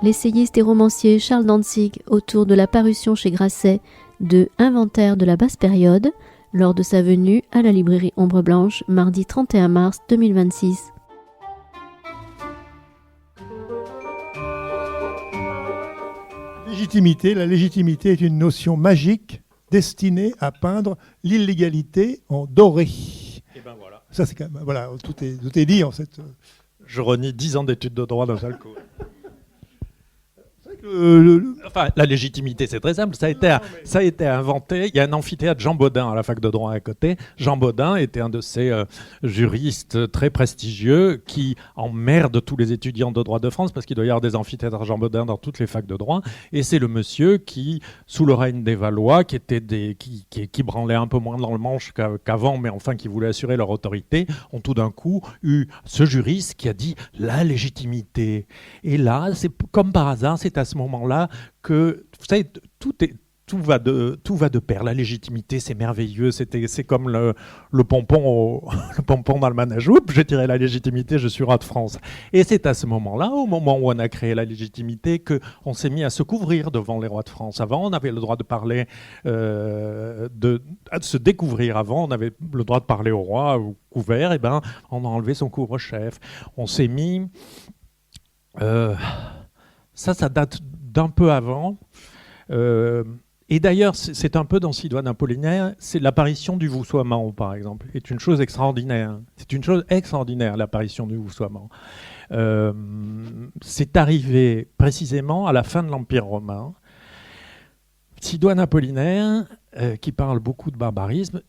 L'essayiste et romancier Charles Dantzig, autour de la parution chez Grasset de Inventaire de la basse période, lors de sa venue à la librairie Ombre Blanche, mardi 31 mars 2026. La légitimité est une notion magique destinée à peindre l'illégalité en doré. Et ben voilà. Ça, c'est quand même, voilà, tout est dit en fait. Je renie 10 ans d'études de droit d'un seul coup. Enfin, la légitimité, c'est très simple. Ça a été inventé. Il y a un amphithéâtre Jean Bodin à la fac de droit à côté. Jean Bodin était un de ces juristes très prestigieux qui emmerde tous les étudiants de droit de France parce qu'il doit y avoir des amphithéâtres Jean Bodin dans toutes les facs de droit. Et c'est le monsieur qui, sous le règne des Valois, qui branlait un peu moins dans le manche qu'avant, mais enfin qui voulait assurer leur autorité, ont tout d'un coup eu ce juriste qui a dit la légitimité. Et là, c'est comme par hasard, c'est à ce moment-là que, vous savez, tout va de pair. La légitimité, c'est merveilleux. C'est comme le pompon dans le manège. Oups, j'ai tiré la légitimité, je suis roi de France. Et c'est à ce moment-là, au moment où on a créé la légitimité, qu'on s'est mis à se couvrir devant les rois de France. Avant, on avait le droit de parler, de se découvrir. Avant, on avait le droit de parler au roi couvert. Et ben, on a enlevé son couvre-chef. On s'est mis... Ça date d'un peu avant. Et d'ailleurs, c'est un peu dans Sidoine Apollinaire, c'est l'apparition du voussoiement, par exemple, est une chose extraordinaire. C'est une chose extraordinaire, l'apparition du voussoiement. C'est arrivé précisément à la fin de l'Empire romain. Sidoine Apollinaire, qui parle beaucoup de barbarisme,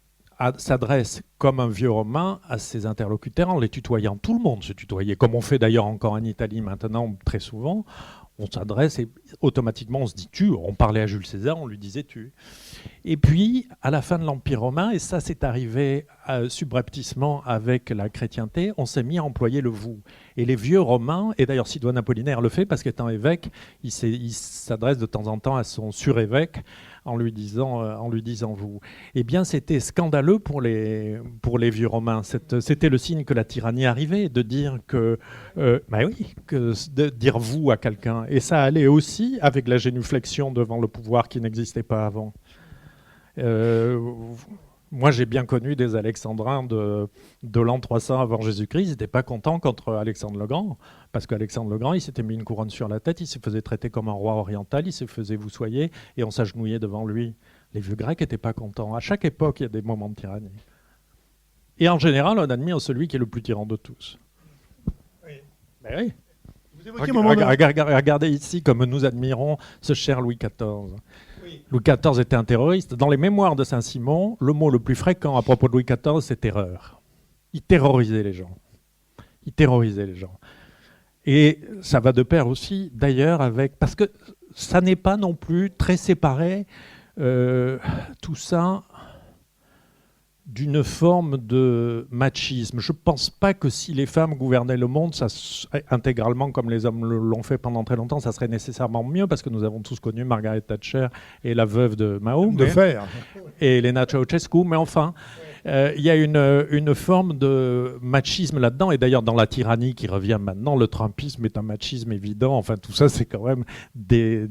s'adresse comme un vieux romain à ses interlocuteurs en les tutoyant. Tout le monde se tutoyait, comme on fait d'ailleurs encore en Italie maintenant très souvent. On s'adresse et automatiquement on se dit tu. On parlait à Jules César, on lui disait tu. Et puis, à la fin de l'Empire romain, et ça c'est arrivé subrepticement avec la chrétienté, on s'est mis à employer le vous. Et les vieux romains, et d'ailleurs Sidoine Apollinaire le fait parce qu'étant évêque, il s'adresse de temps en temps à son surévêque en lui disant vous. Eh bien, c'était scandaleux pour les vieux romains. C'était le signe que la tyrannie arrivait, de dire de dire vous à quelqu'un. Et ça allait aussi avec la génuflexion devant le pouvoir qui n'existait pas avant. Moi, j'ai bien connu des Alexandrins de l'an 300 avant Jésus-Christ. Ils n'étaient pas contents contre Alexandre le Grand, parce qu'Alexandre le Grand, il s'était mis une couronne sur la tête, il se faisait traiter comme un roi oriental, il se faisait voussoyer, et on s'agenouillait devant lui. Les vieux Grecs n'étaient pas contents. À chaque époque, il y a des moments de tyrannie. Et en général, on admire celui qui est le plus tyran de tous. Oui. Mais oui. Regardez ici comme nous admirons ce cher Louis XIV. Oui. Louis XIV était un terroriste. Dans les mémoires de Saint-Simon, le mot le plus fréquent à propos de Louis XIV, c'est terreur. Il terrorisait les gens. Et ça va de pair aussi, d'ailleurs, parce que ça n'est pas non plus très séparé, tout ça, d'une forme de machisme. Je ne pense pas que si les femmes gouvernaient le monde intégralement comme les hommes l'ont fait pendant très longtemps, ça serait nécessairement mieux, parce que nous avons tous connu Margaret Thatcher et la veuve de Mao, et Elena Ceausescu, mais enfin, il y a une forme de machisme là-dedans, et d'ailleurs dans la tyrannie qui revient maintenant, le trumpisme est un machisme évident, enfin tout ça c'est quand même des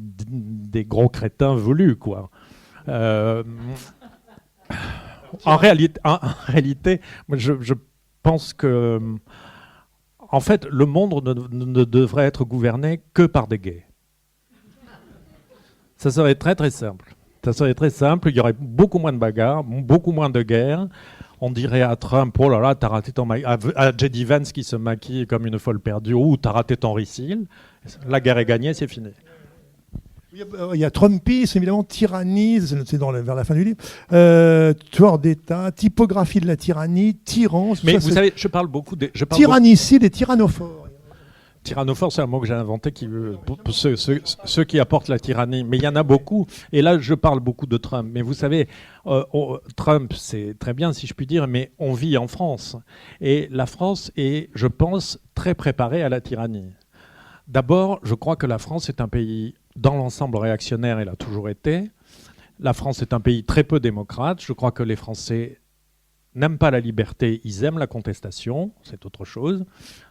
gros crétins velus, quoi. En réalité, je pense que, en fait, le monde ne devrait être gouverné que par des gays. Ça serait très très simple. Il y aurait beaucoup moins de bagarres, beaucoup moins de guerres. On dirait à Trump, oh là là, t'as raté ton maquillage. À J.D. Vance qui se maquille comme une folle perdue, ou t'as raté ton ricil. La guerre est gagnée, c'est fini. Il y a Trumpisme, évidemment, tyrannie, c'est vers la fin du livre, tueur d'État, typographie de la tyrannie, tyran. Mais ça, vous savez, je parle beaucoup de... Tyrannicide et tyrannophore. Tyrannophore, c'est un mot que j'ai inventé pour ceux qui apportent la tyrannie. Mais il y en a beaucoup. Et là, je parle beaucoup de Trump. Mais vous savez, Trump, c'est très bien, si je puis dire, mais on vit en France. Et la France est, je pense, très préparée à la tyrannie. D'abord, je crois que la France est un pays, dans l'ensemble, réactionnaire, elle a toujours été. La France est un pays très peu démocrate. Je crois que les Français n'aiment pas la liberté, ils aiment la contestation, c'est autre chose.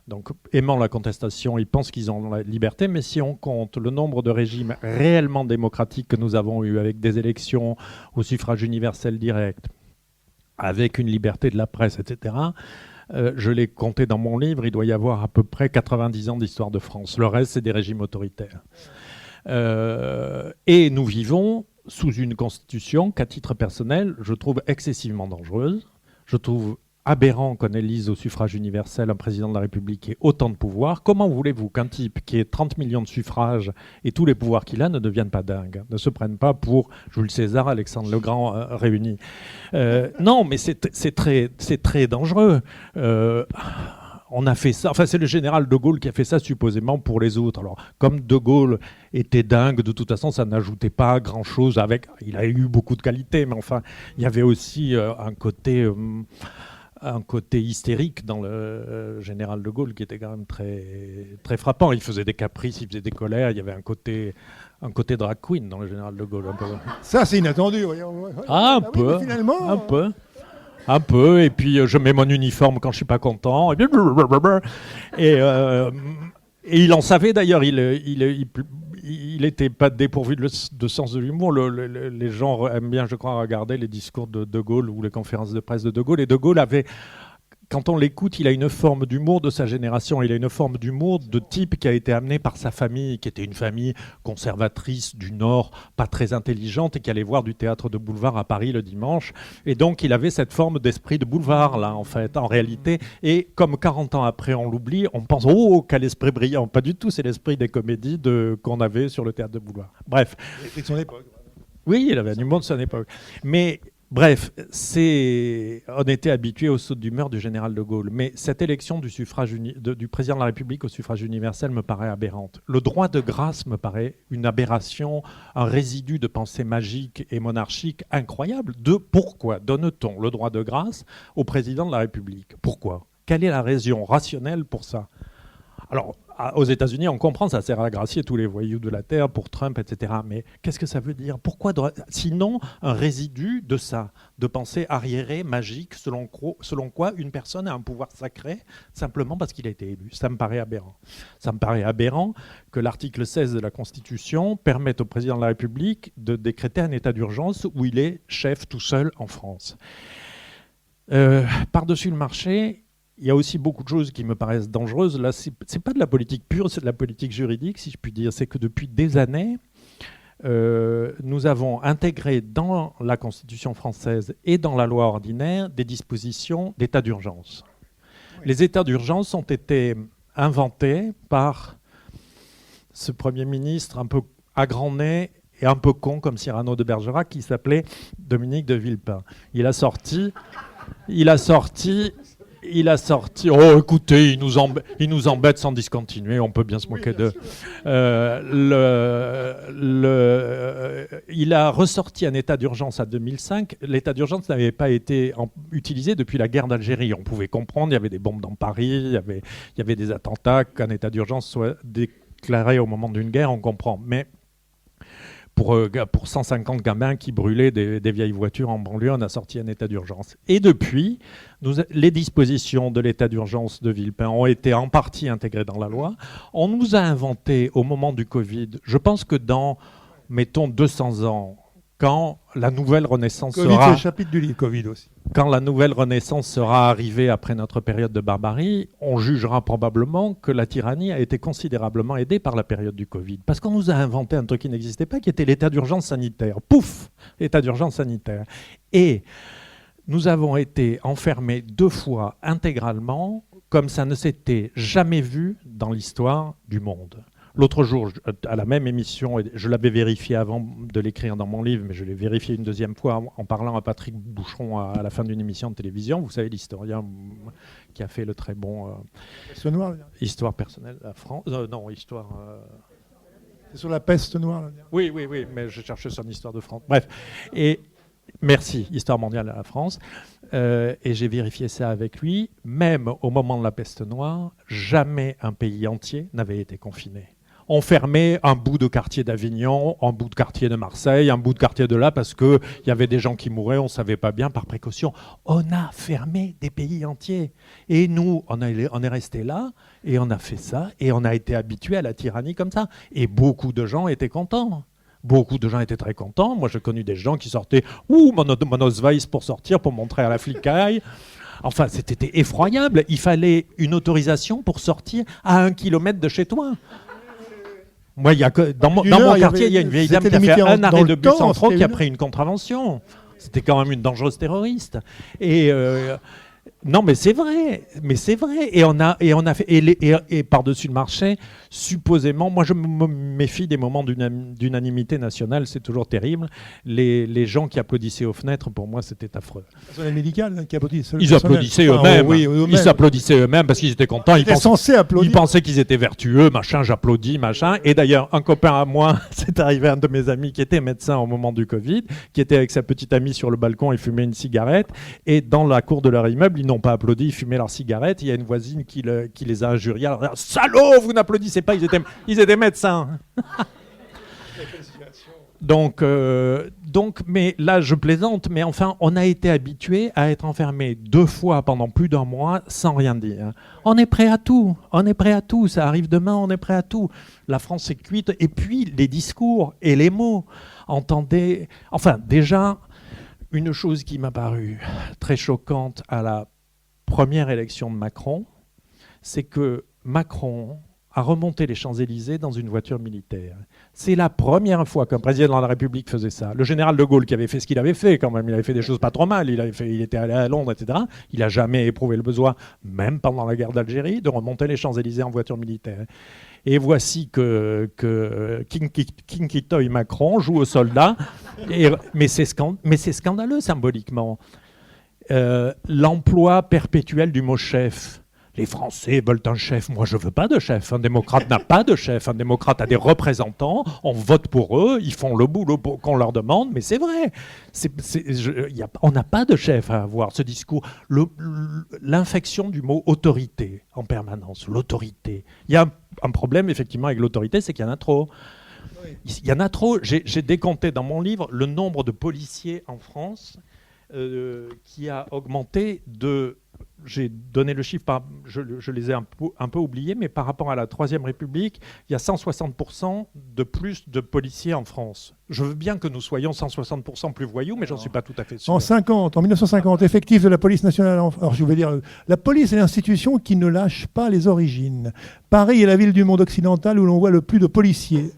Donc, aimant la contestation, ils pensent qu'ils ont la liberté, mais si on compte le nombre de régimes réellement démocratiques que nous avons eus, avec des élections au suffrage universel direct, avec une liberté de la presse, etc., je l'ai compté dans mon livre, il doit y avoir à peu près 90 ans d'histoire de France. Le reste, c'est des régimes autoritaires. Et nous vivons sous une constitution qu'à titre personnel, je trouve excessivement dangereuse. Je trouve aberrant qu'on élise au suffrage universel un président de la République qui ait autant de pouvoir. Comment voulez-vous qu'un type qui ait 30 millions de suffrages et tous les pouvoirs qu'il a ne devienne pas dingue, ne se prenne pas pour Jules César, Alexandre le Grand réunis? Non, mais c'est très dangereux. On a fait ça, enfin c'est le général de Gaulle qui a fait ça supposément pour les autres. Alors comme de Gaulle était dingue, de toute façon ça n'ajoutait pas grand-chose avec... Il a eu beaucoup de qualités, mais enfin il y avait aussi un côté hystérique dans le général de Gaulle qui était quand même très, très frappant. Il faisait des caprices, il faisait des colères, il y avait un côté drag queen dans le général de Gaulle. Un peu. Ça c'est inattendu. Un peu, finalement, un peu, et puis je mets mon uniforme quand je suis pas content, et il en savait d'ailleurs, il était pas dépourvu de sens de l'humour. Les gens aiment bien, je crois, regarder les discours de Gaulle ou les conférences de presse de Gaulle, et de Gaulle avait... Quand on l'écoute, il a une forme d'humour de sa génération. Il a une forme d'humour de type qui a été amené par sa famille, qui était une famille conservatrice du Nord, pas très intelligente, et qui allait voir du théâtre de boulevard à Paris le dimanche. Et donc, il avait cette forme d'esprit de boulevard, là, en fait, en réalité. Et comme 40 ans après, on l'oublie, on pense « Oh, quel esprit brillant !» Pas du tout, c'est l'esprit des comédies qu'on avait sur le théâtre de boulevard. Bref. Et de son époque. Oui, il avait un humour de son époque. Mais... Bref, on était habitué au saut d'humeur du général de Gaulle. Mais cette élection du président de la République au suffrage universel me paraît aberrante. Le droit de grâce me paraît une aberration, un résidu de pensée magique et monarchique incroyable. Pourquoi donne-t-on le droit de grâce au président de la République? Pourquoi? Quelle est la raison rationnelle pour ça? Alors, aux États-Unis, on comprend, ça sert à gracier tous les voyous de la Terre pour Trump, etc. Mais qu'est-ce que ça veut dire? Pourquoi sinon un résidu de ça, de pensée arriérée, magique, selon quoi une personne a un pouvoir sacré simplement parce qu'il a été élu? Ça me paraît aberrant. Ça me paraît aberrant que l'article 16 de la Constitution permette au président de la République de décréter un état d'urgence où il est chef tout seul en France. Par-dessus le marché... Il y a aussi beaucoup de choses qui me paraissent dangereuses. Là, c'est pas de la politique pure, c'est de la politique juridique, si je puis dire. C'est que depuis des années, nous avons intégré dans la Constitution française et dans la loi ordinaire des dispositions d'état d'urgence. Oui. Les états d'urgence ont été inventés par ce Premier ministre un peu à grand nez et un peu con comme Cyrano de Bergerac qui s'appelait Dominique de Villepin. Il a sorti... Oh, écoutez, il nous embête sans discontinuer, on peut bien se moquer d'eux. Il a ressorti un état d'urgence à 2005. L'état d'urgence n'avait pas été utilisé depuis la guerre d'Algérie. On pouvait comprendre, il y avait des bombes dans Paris, il y avait des attentats, qu'un état d'urgence soit déclaré au moment d'une guerre, on comprend. Mais pour 150 gamins qui brûlaient des vieilles voitures en banlieue, on a sorti un état d'urgence. Et depuis, les dispositions de l'état d'urgence de Villepin ont été en partie intégrées dans la loi. On nous a inventé, au moment du Covid, je pense que dans, mettons, 200 ans, quand la nouvelle renaissance Covid, c'est le chapitre du livre Covid aussi. Quand la nouvelle renaissance sera arrivée après notre période de barbarie, on jugera probablement que la tyrannie a été considérablement aidée par la période du Covid. Parce qu'on nous a inventé un truc qui n'existait pas, qui était l'état d'urgence sanitaire. Pouf, état d'urgence sanitaire. Et nous avons été enfermés 2 fois intégralement, comme ça ne s'était jamais vu dans l'histoire du monde. L'autre jour, à la même émission, je l'avais vérifié avant de l'écrire dans mon livre, mais je l'ai vérifié une deuxième fois en parlant à Patrick Boucheron à la fin d'une émission de télévision. Vous savez, l'historien qui a fait le très bon Histoire personnelle de la France. Non, histoire... C'est sur la peste noire. Là. Oui, mais je cherchais son histoire de France. Bref, et merci, Histoire mondiale de la France. Et j'ai vérifié ça avec lui. Même au moment de la peste noire, jamais un pays entier n'avait été confiné. On fermait un bout de quartier d'Avignon, un bout de quartier de Marseille, un bout de quartier de là, parce qu'il y avait des gens qui mouraient, on ne savait pas bien, par précaution. On a fermé des pays entiers. Et nous, on est resté là, et on a fait ça, et on a été habitués à la tyrannie comme ça. Et beaucoup de gens étaient contents. Beaucoup de gens étaient très contents. Moi, j'ai connu des gens qui sortaient « Ouh, mon Ausweis pour sortir, pour montrer à la flicaille ». Enfin, c'était effroyable. Il fallait une autorisation pour sortir à 1 kilomètre de chez toi. Moi, dans mon quartier, il y a une vieille dame qui a fait un arrêt de bus en trop qui a pris une contravention. C'était quand même une dangereuse terroriste. Et Non, mais c'est vrai. Et on a fait et par-dessus le marché, supposément, moi je me méfie des moments d'unanimité nationale, c'est toujours terrible. Les gens qui applaudissaient aux fenêtres, pour moi, c'était affreux. Le personnel médical qui applaudissait. Ils applaudissaient eux-mêmes. Ils s'applaudissaient eux-mêmes parce qu'ils étaient contents. Ils pensaient qu'ils étaient vertueux, machin. J'applaudis, machin. Et d'ailleurs, un copain à moi, c'est arrivé un de mes amis qui était médecin au moment du Covid, qui était avec sa petite amie sur le balcon et fumait une cigarette. Et dans la cour de leur immeuble, ils n'ont pas applaudi, ils fumaient leur cigarette. Il y a une voisine qui les a injuriés. Alors, salaud, vous n'applaudissez pas, ils étaient médecins. Donc, mais là, je plaisante, mais enfin, on a été habitué à être enfermé 2 fois pendant plus d'1 mois sans rien dire. On est prêt à tout, ça arrive demain, on est prêt à tout. La France est cuite, et puis les discours et les mots. Entendez, enfin, déjà, une chose qui m'a paru très choquante à la première élection de Macron, c'est que Macron a remonté les Champs-Élysées dans une voiture militaire. C'est la première fois qu'un président de la République faisait ça. Le général de Gaulle, qui avait fait ce qu'il avait fait quand même, il avait fait des choses pas trop mal, il était allé à Londres, etc. Il n'a jamais éprouvé le besoin, même pendant la guerre d'Algérie, de remonter les Champs-Élysées en voiture militaire. Et voici que King Kitoy Macron joue aux soldats, mais c'est scandaleux symboliquement. L'emploi perpétuel du mot chef. Les Français veulent un chef. Moi, je ne veux pas de chef. Un démocrate n'a pas de chef. Un démocrate a des représentants. On vote pour eux. Ils font le boulot qu'on leur demande. Mais c'est vrai. On n'a pas de chef à avoir. Ce discours, l'infection du mot autorité en permanence. L'autorité. Il y a un problème, effectivement, avec l'autorité, c'est qu'il y en a trop. Il y en a trop. J'ai décompté dans mon livre le nombre de policiers en France qui a augmenté de... J'ai donné le chiffre, je les ai un peu oubliés, mais par rapport à la Troisième République, il y a 160% de plus de policiers en France. Je veux bien que nous soyons 160% plus voyous, mais j'en suis pas tout à fait sûr. En 1950, effectif de la police nationale. Alors je vais dire, la police est l'institution qui ne lâche pas les origines. Paris est la ville du monde occidental où l'on voit le plus de policiers.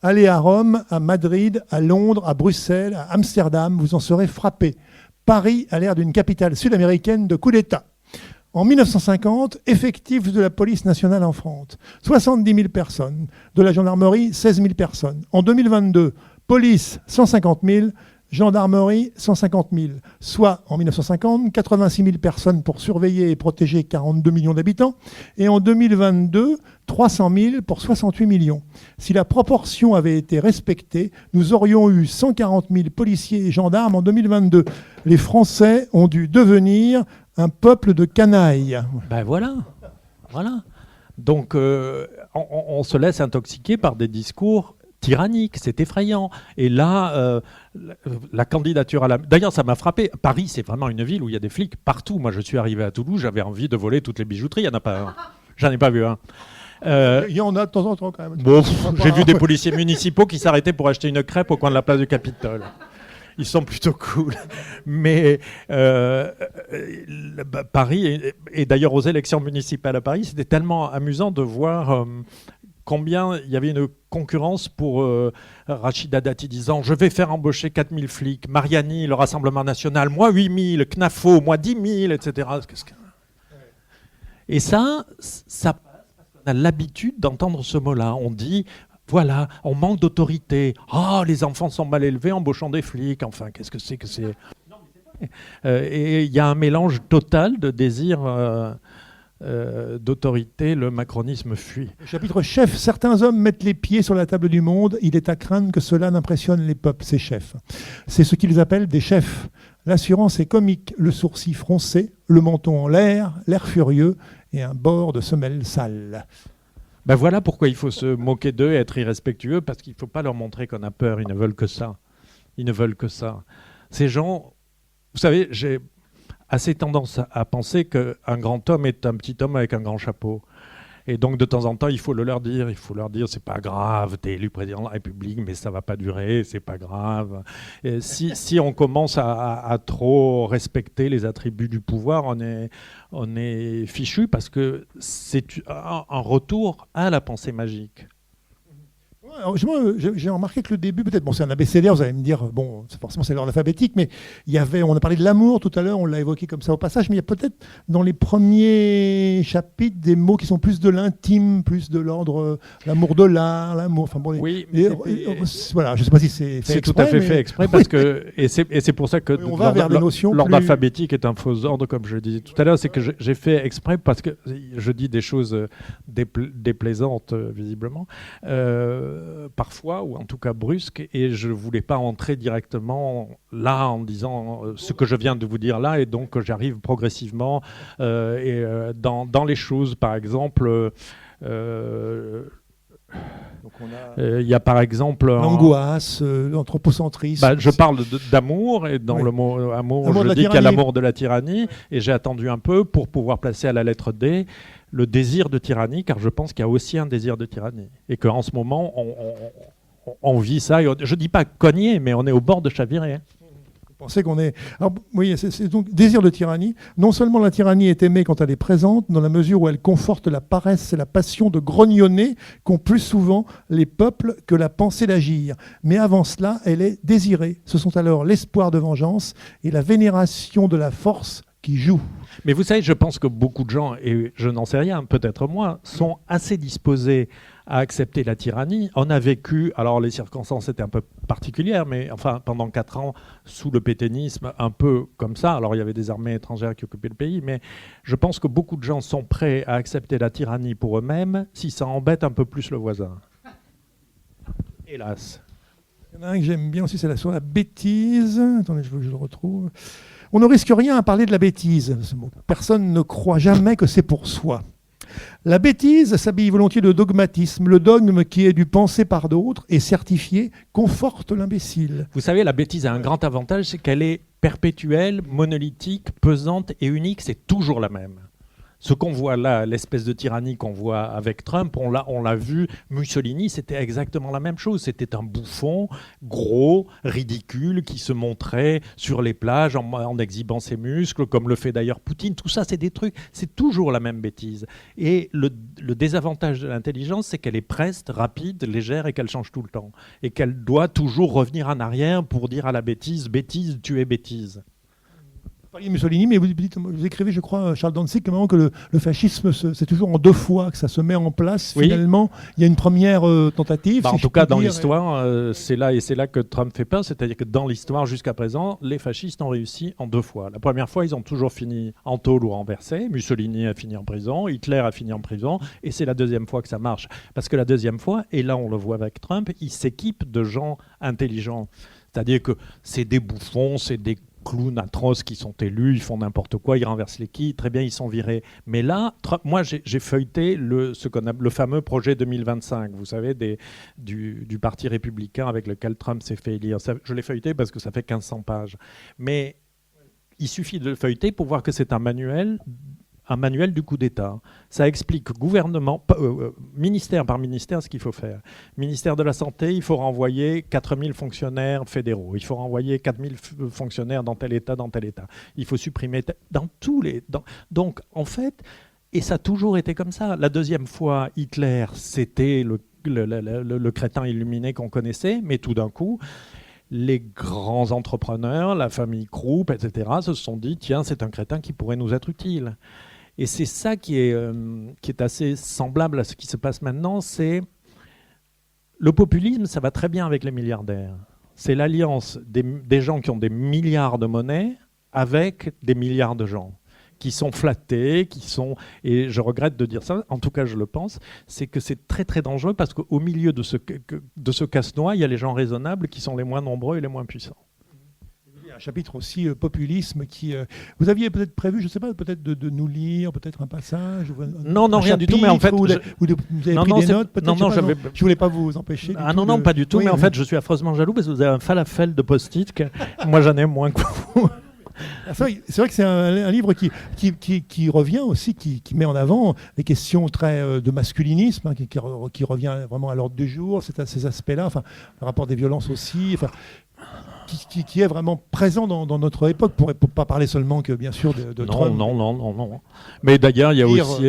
Allez à Rome, à Madrid, à Londres, à Bruxelles, à Amsterdam, vous en serez frappés. Paris a l'air d'une capitale sud-américaine de coup d'État. En 1950, effectif de la police nationale en France, 70 000 personnes. De la gendarmerie, 16 000 personnes. En 2022, police, 150 000, gendarmerie, 150 000. Soit, en 1950, 86 000 personnes pour surveiller et protéger 42 millions d'habitants. Et en 2022, 300 000 pour 68 millions. Si la proportion avait été respectée, nous aurions eu 140 000 policiers et gendarmes en 2022. Les Français ont dû devenir un peuple de canailles. Ben voilà. Donc, on se laisse intoxiquer par des discours tyrannique, c'est effrayant. Et là, la candidature à la... D'ailleurs, ça m'a frappé. Paris, c'est vraiment une ville où il y a des flics partout. Moi, je suis arrivé à Toulouse, j'avais envie de voler toutes les bijouteries. Il n'y en a pas un. J'en ai pas vu un. Il y en a de temps en temps quand même. Bon, j'ai vu des policiers municipaux qui s'arrêtaient pour acheter une crêpe au coin de la place du Capitole. Ils sont plutôt cool. Mais Paris, et d'ailleurs aux élections municipales à Paris, c'était tellement amusant de voir... combien il y avait une concurrence pour Rachida Dati disant « Je vais faire embaucher 4000 flics, Mariani, le Rassemblement National, moi 8000, CNAFO, moi 10 000, etc. » Et ça passe parce qu'on a l'habitude d'entendre ce mot-là. On dit « Voilà, on manque d'autorité. Oh, les enfants sont mal élevés embauchant des flics. Enfin, qu'est-ce que c'est que c'est... » Et il y a un mélange total de désir... d'autorité, le macronisme fuit. Chapitre chef, certains hommes mettent les pieds sur la table du monde, il est à craindre que cela n'impressionne les peuples, ces chefs. C'est ce qu'ils appellent des chefs. L'assurance est comique, le sourcil froncé, le menton en l'air furieux et un bord de semelle sale. Ben voilà pourquoi il faut se moquer d'eux et être irrespectueux, parce qu'il ne faut pas leur montrer qu'on a peur, ils ne veulent que ça. Ils ne veulent que ça. Ces gens, vous savez, j'ai assez tendance à penser qu'un grand homme est un petit homme avec un grand chapeau. Et donc, de temps en temps, il faut leur dire, c'est pas grave, t'es élu président de la République, mais ça va pas durer, c'est pas grave. Et si on commence à trop respecter les attributs du pouvoir, on est fichu parce que c'est un retour à la pensée magique. J'ai remarqué que le début, peut-être, bon, c'est un abécédaire, vous allez me dire, bon, forcément c'est l'ordre alphabétique, mais on a parlé de l'amour tout à l'heure, on l'a évoqué comme ça au passage, mais il y a peut-être dans les premiers chapitres des mots qui sont plus de l'intime, plus de l'ordre, l'amour de l'art, l'amour, enfin bon. Voilà, je ne sais pas si c'est fait exprès. C'est tout à fait fait exprès, parce que, et c'est pour ça que l'ordre alphabétique est un faux ordre, comme je le disais tout à l'heure, c'est que j'ai fait exprès parce que je dis des choses déplaisantes, visiblement. Parfois, ou en tout cas brusque, et je ne voulais pas entrer directement là en disant ce que je viens de vous dire là, et donc j'arrive progressivement dans les choses. Par exemple, il y a par exemple l'angoisse, l'anthropocentrisme. Je parle d'amour, et dans le mot amour, je dis qu'il y a l'amour de la tyrannie, et j'ai attendu un peu pour pouvoir placer à la lettre D le désir de tyrannie, car je pense qu'il y a aussi un désir de tyrannie, et qu'en ce moment on vit ça. Je ne dis pas cogner, mais on est au bord de chavirer. Vous pensez qu'on est... Alors, oui, c'est donc désir de tyrannie. Non seulement la tyrannie est aimée quand elle est présente, dans la mesure où elle conforte la paresse et la passion de grognonner qu'ont plus souvent les peuples que la pensée d'agir. Mais avant cela, elle est désirée. Ce sont alors l'espoir de vengeance et la vénération de la force qui jouent. Mais vous savez, je pense que beaucoup de gens, et je n'en sais rien, peut-être moi, sont assez disposés à accepter la tyrannie. On a vécu, alors les circonstances étaient un peu particulières, mais enfin pendant 4 ans, sous le pétainisme, un peu comme ça. Alors il y avait des armées étrangères qui occupaient le pays, mais je pense que beaucoup de gens sont prêts à accepter la tyrannie pour eux-mêmes si ça embête un peu plus le voisin. Hélas. Il y en a un que j'aime bien aussi, c'est sur la bêtise. Attendez, je veux que je le retrouve. On ne risque rien à parler de la bêtise. Personne ne croit jamais que c'est pour soi. La bêtise s'habille volontiers de dogmatisme. Le dogme qui est du pensé par d'autres et certifié conforte l'imbécile. Vous savez, la bêtise a un grand avantage, c'est qu'elle est perpétuelle, monolithique, pesante et unique. C'est toujours la même. Ce qu'on voit là, l'espèce de tyrannie qu'on voit avec Trump, on l'a vu, Mussolini, c'était exactement la même chose. C'était un bouffon, gros, ridicule, qui se montrait sur les plages en exhibant ses muscles, comme le fait d'ailleurs Poutine. Tout ça, c'est des trucs, c'est toujours la même bêtise. Et le désavantage de l'intelligence, c'est qu'elle est preste, rapide, légère et qu'elle change tout le temps. Et qu'elle doit toujours revenir en arrière pour dire à la bêtise, bêtise, tu es bêtise. Mussolini, mais vous écrivez, je crois, Charles Dantzig, que le fascisme, c'est toujours en 2 fois que ça se met en place. Oui. Finalement, il y a une première tentative. En tout cas, dans l'histoire, c'est là que Trump fait peur. C'est-à-dire que dans l'histoire, jusqu'à présent, les fascistes ont réussi en 2 fois. La première fois, ils ont toujours fini en tôle ou renversés. Mussolini a fini en prison, Hitler a fini en prison, et c'est la deuxième fois que ça marche. Parce que la deuxième fois, et là on le voit avec Trump, il s'équipe de gens intelligents. C'est-à-dire que c'est des bouffons, c'est des clowns atroces qui sont élus, ils font n'importe quoi, ils renversent les quilles, très bien, ils sont virés. Mais là, moi, j'ai feuilleté le fameux projet 2025, vous savez, du Parti républicain avec lequel Trump s'est fait élire. Je l'ai feuilleté parce que ça fait 1500 pages. Mais il suffit de le feuilleter pour voir que c'est un manuel du coup d'État. Ça explique gouvernement, ministère par ministère ce qu'il faut faire. Ministère de la Santé, il faut renvoyer 4000 fonctionnaires fédéraux. Il faut renvoyer 4000 fonctionnaires dans tel État, dans tel État. Il faut supprimer dans tous les... Donc, en fait, et ça a toujours été comme ça. La deuxième fois, Hitler, c'était le crétin illuminé qu'on connaissait, mais tout d'un coup... les grands entrepreneurs, la famille Krupp, etc., se sont dit, tiens, c'est un crétin qui pourrait nous être utile. Et c'est ça qui est assez semblable à ce qui se passe maintenant, c'est le populisme, ça va très bien avec les milliardaires. C'est l'alliance des gens qui ont des milliards de monnaie avec des milliards de gens qui sont flattés, et je regrette de dire ça, en tout cas je le pense, c'est que c'est très très dangereux parce qu'au milieu de ce casse-noix, il y a les gens raisonnables qui sont les moins nombreux et les moins puissants. Il y a un chapitre aussi populisme qui... vous aviez peut-être prévu, je ne sais pas, peut-être de nous lire peut-être un passage Non, rien du tout, mais en fait... Vous avez pris des notes peut-être, je ne voulais pas vous empêcher. Non, pas du tout, mais en fait je suis affreusement jaloux parce que vous avez un falafel de post-it que moi j'en ai moins que vous. C'est vrai que c'est un livre qui revient aussi, qui met en avant les questions très de masculinisme, qui revient vraiment à l'ordre du jour, ces aspects-là, enfin, le rapport des violences aussi, enfin, qui est vraiment présent dans notre époque, pour pas parler seulement que, bien sûr, de Trump. Non. Mais d'ailleurs, il y a aussi...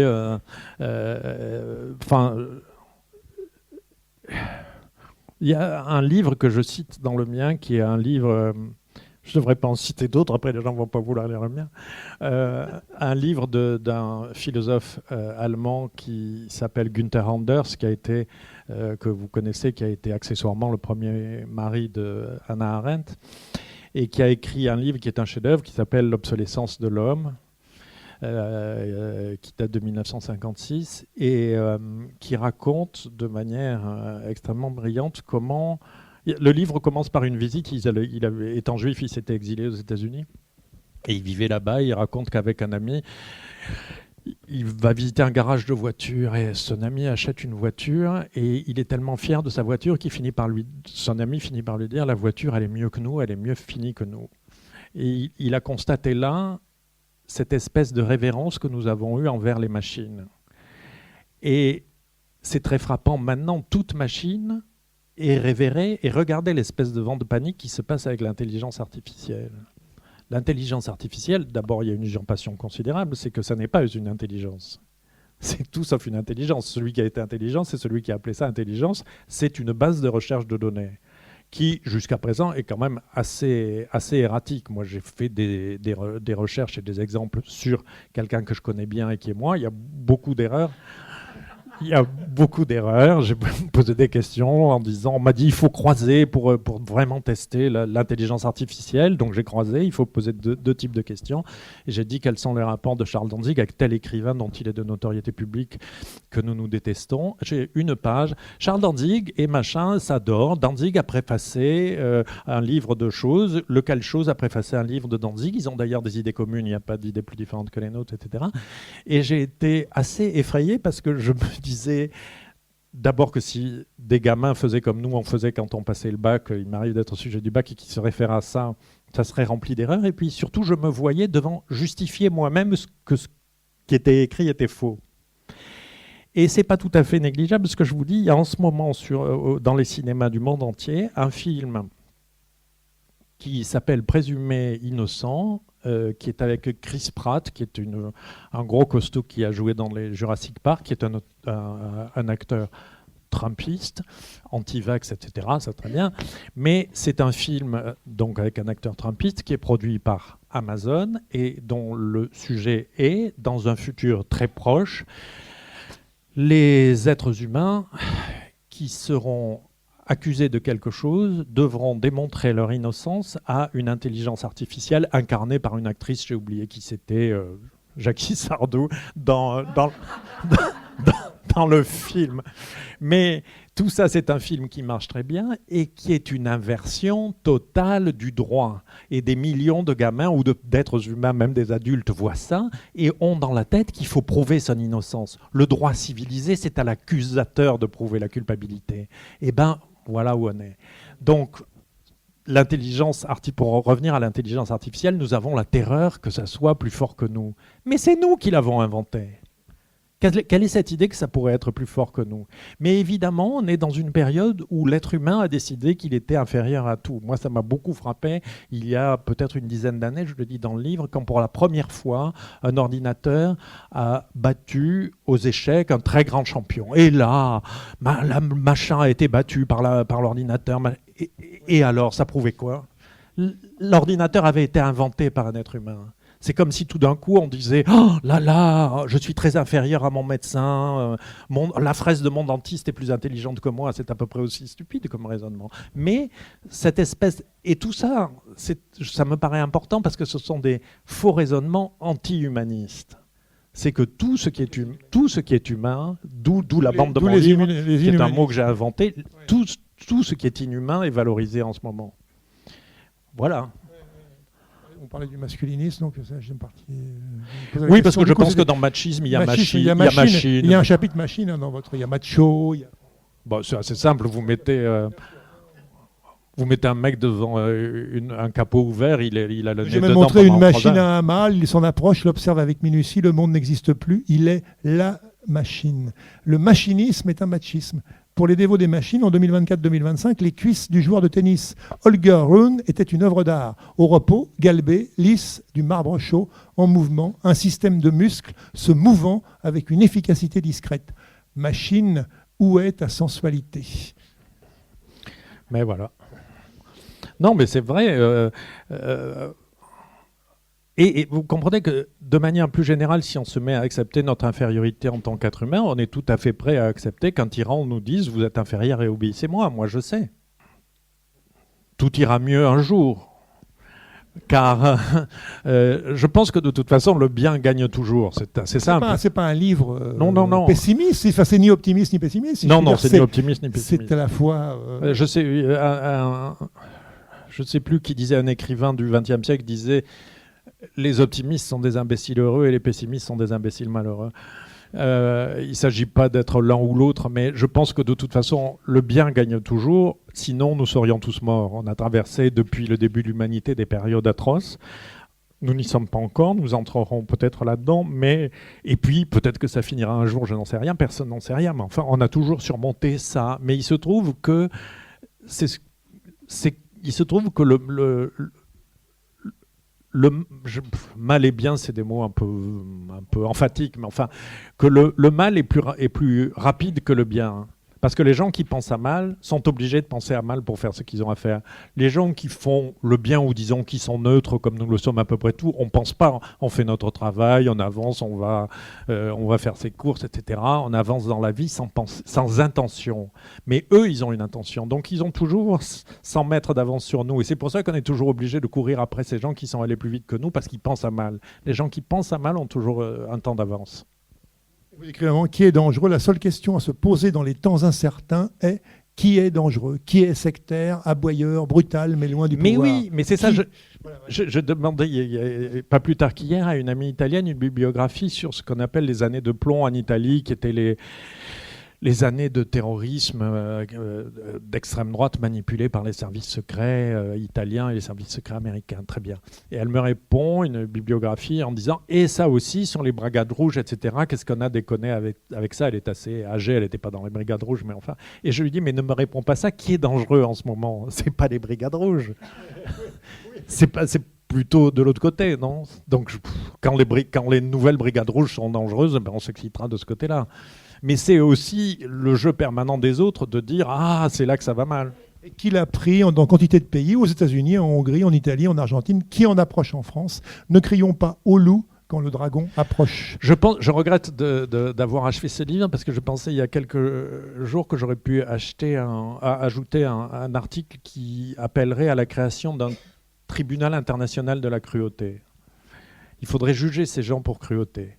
Il y a un livre que je cite dans le mien, qui est un livre, je ne devrais pas en citer d'autres, après les gens ne vont pas vouloir lire le mien, un livre d'un philosophe allemand qui s'appelle Günther Anders, qui a été, que vous connaissez, qui a été accessoirement le premier mari de Hannah Arendt, et qui a écrit un livre qui est un chef-d'œuvre qui s'appelle L'obsolescence de l'homme, qui date de 1956 et qui raconte de manière extrêmement brillante comment... Le livre commence par une visite. Étant juif, il s'était exilé aux États-Unis et il vivait là-bas. Il raconte qu'avec un ami, il va visiter un garage de voitures et son ami achète une voiture et il est tellement fier de sa voiture son ami finit par lui dire « La voiture, elle est mieux que nous, elle est mieux finie que nous ». Et il a constaté là cette espèce de révérence que nous avons eue envers les machines. Et c'est très frappant. Maintenant, toute machine est révérée, et regardez l'espèce de vent de panique qui se passe avec l'intelligence artificielle. L'intelligence artificielle, d'abord, il y a une usurpation considérable, c'est que ça n'est pas une intelligence. C'est tout sauf une intelligence. Celui qui a été intelligent, c'est celui qui a appelé ça intelligence. C'est une base de recherche de données qui, jusqu'à présent, est quand même assez erratique. Moi, j'ai fait des recherches et des exemples sur quelqu'un que je connais bien et qui est moi. Il y a beaucoup d'erreurs. J'ai posé des questions en disant, on m'a dit il faut croiser pour vraiment tester l'intelligence artificielle. Donc j'ai croisé, il faut poser deux types de questions. Et j'ai dit quels sont les rapports de Charles Dantzig avec tel écrivain dont il est de notoriété publique que nous détestons. J'ai une page. Charles Dantzig et machin s'adorent. Dantzig a préfacé un livre de choses. Lequel chose a préfacé un livre de Dantzig. Ils ont d'ailleurs des idées communes. Il n'y a pas d'idées plus différentes que les nôtres, etc. Et j'ai été assez effrayé parce que je me disais d'abord que si des gamins faisaient comme nous, on faisait quand on passait le bac, il m'arrive d'être au sujet du bac et qui se réfère à ça, ça serait rempli d'erreurs. Et puis surtout, je me voyais devant justifier moi-même que ce qui était écrit était faux. Et c'est pas tout à fait négligeable, ce que je vous dis. Il y a en ce moment dans les cinémas du monde entier un film qui s'appelle Présumé innocent, qui est avec Chris Pratt, qui est un gros costaud qui a joué dans les Jurassic Park, qui est un acteur trumpiste, anti-vax, etc. C'est très bien. Mais c'est un film donc avec un acteur trumpiste qui est produit par Amazon et dont le sujet est, dans un futur très proche, les êtres humains qui seront accusés de quelque chose devront démontrer leur innocence à une intelligence artificielle incarnée par une actrice, j'ai oublié qui c'était, Jackie Sardou, dans le film. Mais tout ça, c'est un film qui marche très bien et qui est une inversion totale du droit. Et des millions de gamins ou d'êtres humains, même des adultes, voient ça et ont dans la tête qu'il faut prouver son innocence. Le droit civilisé, c'est à l'accusateur de prouver la culpabilité. Eh bien, voilà où on est. Donc, pour revenir à l'intelligence artificielle, nous avons la terreur que ça soit plus fort que nous. Mais c'est nous qui l'avons inventé. Quelle est cette idée que ça pourrait être plus fort que nous? Mais évidemment, on est dans une période où l'être humain a décidé qu'il était inférieur à tout. Moi, ça m'a beaucoup frappé. Il y a peut-être une dizaine d'années, je le dis dans le livre, quand pour la première fois, un ordinateur a battu aux échecs un très grand champion. Et là, machin a été battu par l'ordinateur. Et alors, ça prouvait quoi? L'ordinateur avait été inventé par un être humain. C'est comme si tout d'un coup on disait « Oh là là, je suis très inférieur à mon médecin, la fraise de mon dentiste est plus intelligente que moi », c'est à peu près aussi stupide comme raisonnement. Mais cette espèce... Et tout ça, ça me paraît important parce que ce sont des faux raisonnements anti-humanistes. C'est que tout ce qui est humain, d'où la bande de mon livre, qui est un mot que j'ai inventé, tout ce qui est inhumain est valorisé en ce moment. Voilà. On parlait du masculinisme, donc ça, j'aime partie. Oui, parce que je pense que dans machisme, il y a machine. Il y a un chapitre machine dans votre. Il y a macho. Bon, c'est assez simple. Vous mettez un mec devant un capot ouvert, il a le nez dedans. Je vais montrer une machine à un mâle. Il s'en approche, il l'observe avec minutie. Le monde n'existe plus. Il est la machine. Le machinisme est un machisme. Pour les dévots des machines, en 2024-2025, les cuisses du joueur de tennis Holger Rune étaient une œuvre d'art. Au repos, galbé, lisse, du marbre chaud, en mouvement, un système de muscles se mouvant avec une efficacité discrète. Machine, où est ta sensualité ? Mais voilà. Non, mais c'est vrai. Et vous comprenez que, de manière plus générale, si on se met à accepter notre infériorité en tant qu'être humain, on est tout à fait prêt à accepter qu'un tyran nous dise « vous êtes inférieur et obéissez-moi ». Moi, je sais. Tout ira mieux un jour. Car je pense que de toute façon, le bien gagne toujours. C'est simple. C'est pas un livre non. pessimiste. Enfin, c'est ni optimiste ni pessimiste. Non, c'est ni optimiste ni pessimiste. C'est à la fois... Je sais plus qui disait, un écrivain du XXe siècle disait « les optimistes sont des imbéciles heureux et les pessimistes sont des imbéciles malheureux ». Il ne s'agit pas d'être l'un ou l'autre, mais je pense que de toute façon, le bien gagne toujours, sinon nous serions tous morts. On a traversé depuis le début de l'humanité des périodes atroces. Nous n'y sommes pas encore, nous entrerons peut-être là-dedans, et puis peut-être que ça finira un jour, je n'en sais rien, personne n'en sait rien, mais enfin on a toujours surmonté ça. Mais il se trouve que, mal et bien, c'est des mots un peu emphatiques, mais enfin, que le mal est plus rapide que le bien. Parce que les gens qui pensent à mal sont obligés de penser à mal pour faire ce qu'ils ont à faire. Les gens qui font le bien, ou disons qui sont neutres, comme nous le sommes à peu près tous, on ne pense pas. On fait notre travail, on avance, on va faire ses courses, etc. On avance dans la vie sans intention. Mais eux, ils ont une intention. Donc ils ont toujours 100 mètres d'avance sur nous. Et c'est pour ça qu'on est toujours obligé de courir après ces gens qui sont allés plus vite que nous, parce qu'ils pensent à mal. Les gens qui pensent à mal ont toujours un temps d'avance. Vous écrivez vraiment qui est dangereux. La seule question à se poser dans les temps incertains est qui est dangereux, qui est sectaire, aboyeur, brutal, mais loin du pouvoir. Mais oui, mais c'est ça. Je demandais pas plus tard qu'hier à une amie italienne une bibliographie sur ce qu'on appelle les années de plomb en Italie, qui étaient les années de terrorisme d'extrême droite manipulées par les services secrets italiens et les services secrets américains. Très bien. Et elle me répond une bibliographie en disant « Et ça aussi, sur les brigades rouges, etc. Qu'est-ce qu'on a déconné avec ça ?» Elle est assez âgée, elle n'était pas dans les brigades rouges, mais enfin... Et je lui dis « Mais ne me réponds pas ça, qui est dangereux en ce moment ? C'est pas les brigades rouges. C'est plutôt de l'autre côté, non ? Donc, quand les nouvelles brigades rouges sont dangereuses, on s'excitera de ce côté-là. Mais c'est aussi le jeu permanent des autres de dire « Ah, c'est là que ça va mal ». Et qui l'a pris dans quantité de pays, aux États-Unis, en Hongrie, en Italie, en Argentine, qui en approche en France. Ne crions pas au loup quand le dragon approche. Je regrette d'avoir achevé ce livre parce que je pensais il y a quelques jours que j'aurais pu ajouter un article qui appellerait à la création d'un tribunal international de la cruauté. Il faudrait juger ces gens pour cruauté.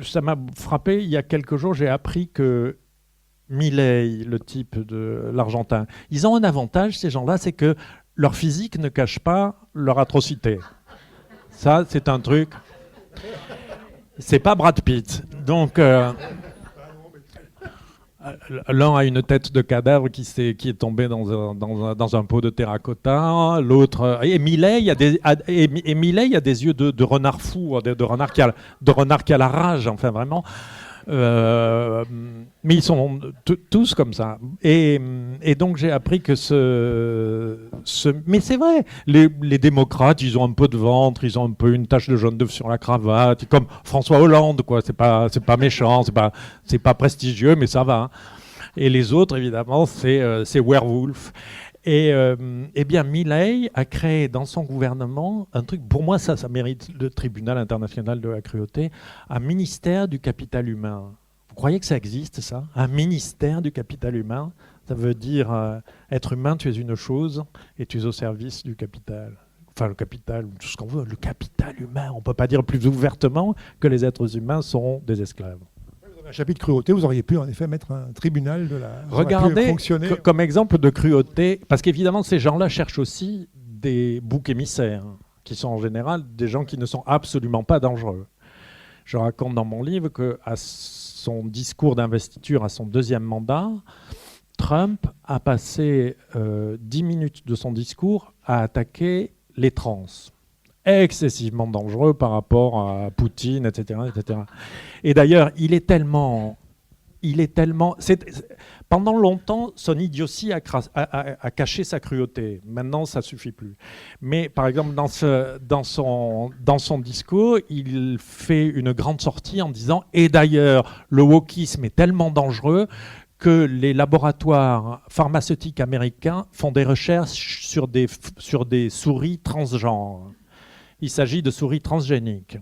Ça m'a frappé, il y a quelques jours, j'ai appris que Milei, le type de l'Argentin, ils ont un avantage, ces gens-là, c'est que leur physique ne cache pas leur atrocité. Ça, c'est un truc... C'est pas Brad Pitt. Donc... L'un a une tête de cadavre qui est tombée dans un pot de terracotta. L'autre, et Milei, il y a des yeux de renard fou, de renard qui a la rage. Enfin, vraiment. Mais ils sont tous comme ça. Et donc j'ai appris que mais c'est vrai, les démocrates, ils ont un peu de ventre, ils ont un peu une tache de jaune d'œuf sur la cravate, comme François Hollande, quoi. C'est pas méchant, c'est pas prestigieux, mais ça va. Hein. Et les autres, évidemment, c'est werewolf. Et bien, Milei a créé dans son gouvernement un truc, pour moi, ça mérite le tribunal international de la cruauté, un ministère du capital humain. Vous croyez que ça existe, ça ? Un ministère du capital humain ? Ça veut dire, être humain, tu es une chose et tu es au service du capital. Enfin, le capital, tout ce qu'on veut, le capital humain. On ne peut pas dire plus ouvertement que les êtres humains sont des esclaves. Un chapitre cruauté, vous auriez pu en effet mettre un tribunal de la... Regardez comme exemple de cruauté, parce qu'évidemment ces gens-là cherchent aussi des boucs émissaires, qui sont en général des gens qui ne sont absolument pas dangereux. Je raconte dans mon livre qu'à son discours d'investiture, à son deuxième mandat, Trump a passé 10 minutes de son discours à attaquer les trans. Excessivement dangereux par rapport à Poutine, etc., etc. Et d'ailleurs, pendant longtemps, son idiotie a caché sa cruauté. Maintenant, ça suffit plus. Mais par exemple, dans son discours, il fait une grande sortie en disant « Et d'ailleurs, le wokisme est tellement dangereux que les laboratoires pharmaceutiques américains font des recherches sur des souris transgenres. Il s'agit de souris transgéniques.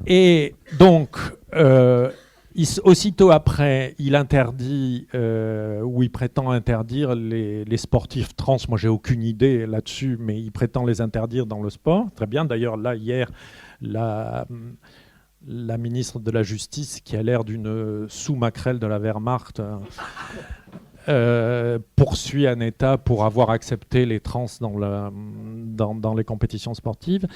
Et donc, aussitôt après, il interdit, ou il prétend interdire les sportifs trans. Moi, j'ai aucune idée là-dessus, mais il prétend les interdire dans le sport. Très bien. D'ailleurs, là, hier, la ministre de la Justice, qui a l'air d'une sous-maquerelle de la Wehrmacht, poursuit un État pour avoir accepté les trans dans les compétitions sportives.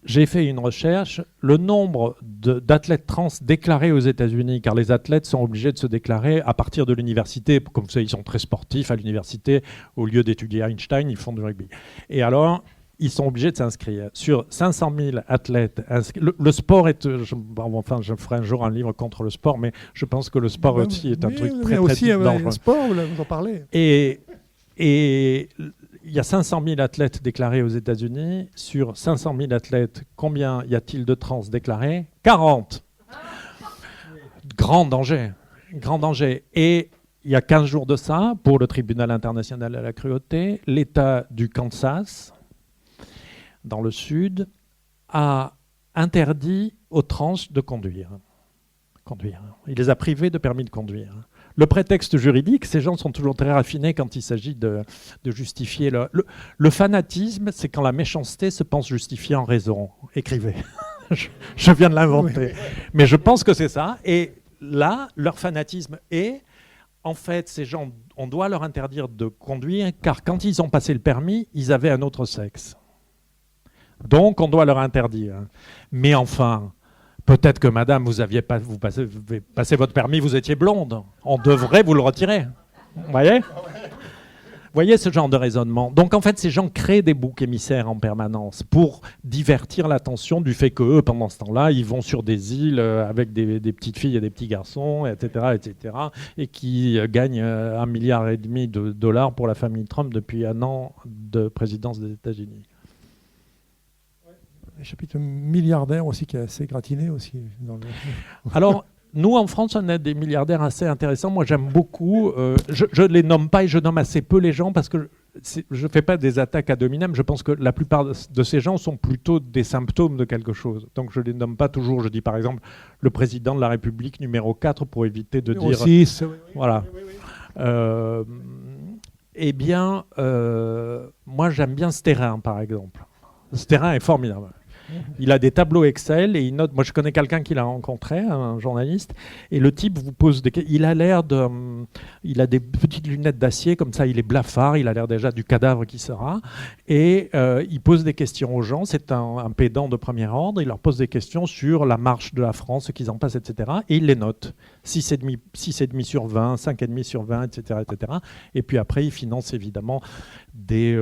J'ai fait une recherche, le nombre d'athlètes trans déclarés aux États-Unis, car les athlètes sont obligés de se déclarer à partir de l'université, comme ça ils sont très sportifs à l'université, au lieu d'étudier Einstein, ils font du rugby. Et alors, ils sont obligés de s'inscrire. Sur 500 000 athlètes inscrits, le sport est... je ferai un jour un livre contre le sport, mais je pense que le sport aussi est un truc très dangereux. Le sport, vous en parlez. Et il y a 500 000 athlètes déclarés aux États-Unis. Sur 500 000 athlètes, combien y a-t-il de trans déclarés ? 40. Grand danger. Grand danger. Et il y a 15 jours de ça, pour le tribunal international à la cruauté, l'État du Kansas, dans le sud, a interdit aux trans de conduire. Il les a privés de permis de conduire. Le prétexte juridique, ces gens sont toujours très raffinés quand il s'agit de justifier. Le fanatisme, c'est quand la méchanceté se pense justifiée en raison. Écrivez. Je viens de l'inventer. Oui. Mais je pense que c'est ça. Et là, leur fanatisme est, en fait, ces gens, on doit leur interdire de conduire, car quand ils ont passé le permis, ils avaient un autre sexe. Donc, on doit leur interdire. Mais enfin... Peut-être que madame, vous passez votre permis, vous étiez blonde. On devrait vous le retirer. Vous voyez ce genre de raisonnement. Donc en fait, ces gens créent des boucs émissaires en permanence pour divertir l'attention du fait qu'eux, pendant ce temps-là, ils vont sur des îles avec des petites filles et des petits garçons, etc., et qui gagnent 1,5 milliard de dollars pour la famille Trump depuis 1 an de présidence des États-Unis. Un chapitre milliardaire aussi qui est assez gratiné aussi. Alors, nous en France, on a des milliardaires assez intéressants. Moi, j'aime beaucoup. Je ne les nomme pas et je nomme assez peu les gens parce que je ne fais pas des attaques ad hominem. Je pense que la plupart de ces gens sont plutôt des symptômes de quelque chose. Donc, je ne les nomme pas toujours. Je dis par exemple le président de la République numéro 4 pour éviter de dire... 6. Voilà. Eh bien, moi, j'aime bien Sterrin, par exemple. Sterrin est formidable. Il a des tableaux Excel et il note. Moi, je connais quelqu'un qui l'a rencontré, un journaliste, et le type vous pose des questions. Il a l'air de. Il a des petites lunettes d'acier, comme ça, il est blafard, il a l'air déjà du cadavre qui sera. Et il pose des questions aux gens. C'est un pédant de premier ordre. Il leur pose des questions sur la marche de la France, ce qu'ils en passent, etc. Et il les note. 6,5 sur 20, 5,5 sur 20, etc., etc. Et puis après, il finance évidemment des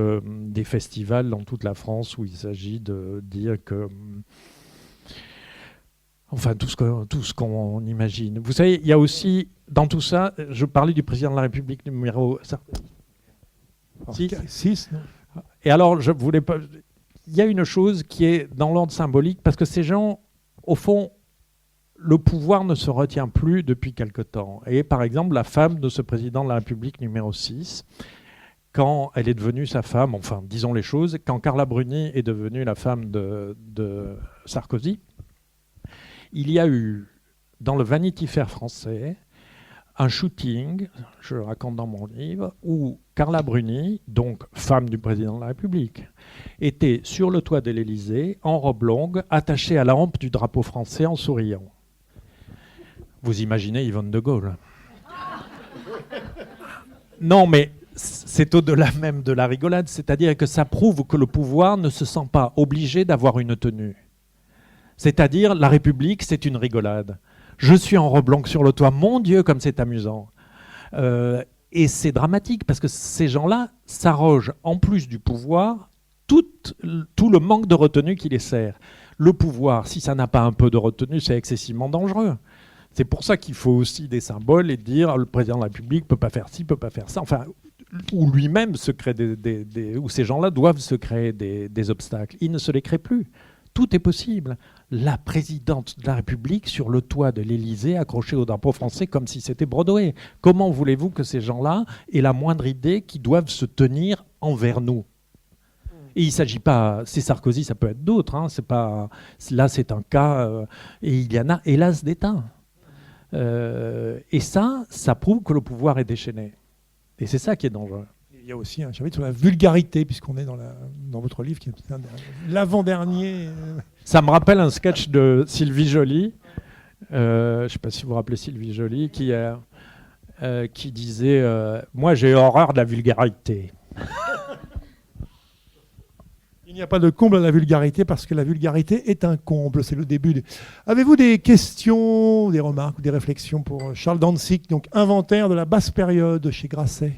festivals dans toute la France où il s'agit de dire que enfin tout ce qu'on imagine. Vous savez, il y a aussi dans tout ça, je parlais du président de la République numéro 6. Et alors, je voulais pas. Il y a une chose qui est dans l'ordre symbolique parce que ces gens, au fond, le pouvoir ne se retient plus depuis quelque temps. Et par exemple, la femme de ce président de la République numéro 6. Quand elle est devenue sa femme, enfin, disons les choses, quand Carla Bruni est devenue la femme de Sarkozy, il y a eu, dans le Vanity Fair français, un shooting, je le raconte dans mon livre, où Carla Bruni, donc femme du président de la République, était sur le toit de l'Élysée, en robe longue, attachée à la hampe du drapeau français en souriant. Vous imaginez Yvonne de Gaulle. Non, mais... c'est au-delà même de la rigolade, c'est-à-dire que ça prouve que le pouvoir ne se sent pas obligé d'avoir une tenue. C'est-à-dire, la République, c'est une rigolade. Je suis en robe longue sur le toit, mon Dieu, comme c'est amusant. Et c'est dramatique, parce que ces gens-là s'arrogent, en plus du pouvoir, tout le manque de retenue qui les sert. Le pouvoir, si ça n'a pas un peu de retenue, c'est excessivement dangereux. C'est pour ça qu'il faut aussi des symboles et dire le président de la République ne peut pas faire ci, ne peut pas faire ça. Enfin, où lui-même se crée où ces gens-là doivent se créer des obstacles. Il ne se les crée plus. Tout est possible. La présidente de la République sur le toit de l'Élysée accrochée au drapeau français comme si c'était Broadway. Comment voulez-vous que ces gens-là aient la moindre idée qu'ils doivent se tenir envers nous ? Et il ne s'agit pas, c'est Sarkozy, ça peut être d'autres. Hein, c'est pas, là, c'est un cas, et il y en a, hélas, des tas. Et ça prouve que le pouvoir est déchaîné. Et c'est ça qui est dangereux. Il y a aussi un chapitre sur la vulgarité, puisqu'on est dans votre livre, qui est l'avant-dernier. Ça me rappelle un sketch de Sylvie Joly. Je ne sais pas si vous vous rappelez Sylvie Joly, qui disait moi, j'ai horreur de la vulgarité. Il n'y a pas de comble à la vulgarité parce que la vulgarité est un comble. C'est le début. Avez-vous des questions, des remarques ou des réflexions pour Charles Dantzig, donc inventaire de la basse période chez Grasset?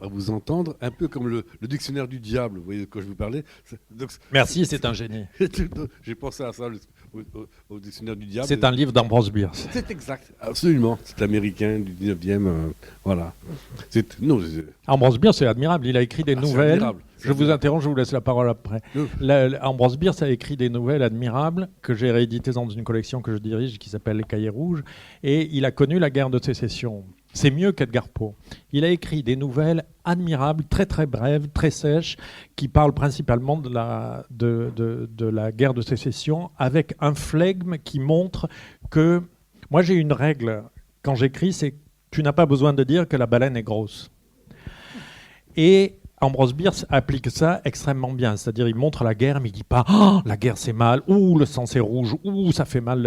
À vous entendre, un peu comme le dictionnaire du diable, vous voyez de quoi je vous parlais. Donc, merci, c'est un génie. J'ai pensé à ça, au dictionnaire du diable. C'est un livre d'Ambrose Bierce. C'est exact, absolument. C'est américain du 19e, voilà. Ambrose Bierce, c'est admirable, il a écrit des nouvelles. Je vous interromps, je vous laisse la parole après. Ambrose Bierce a écrit des nouvelles admirables que j'ai rééditées dans une collection que je dirige qui s'appelle Les Cahiers Rouges. Et il a connu la guerre de sécession. C'est mieux qu'Edgar Poe. Il a écrit des nouvelles admirables, très très brèves, très sèches, qui parlent principalement de la guerre de sécession, avec un flegme qui montre que... Moi j'ai une règle, quand j'écris, c'est que tu n'as pas besoin de dire que la baleine est grosse. Et Ambrose Bierce applique ça extrêmement bien, c'est-à-dire il montre la guerre, mais il ne dit pas « la guerre c'est mal »,« le sang c'est rouge »,« ça fait mal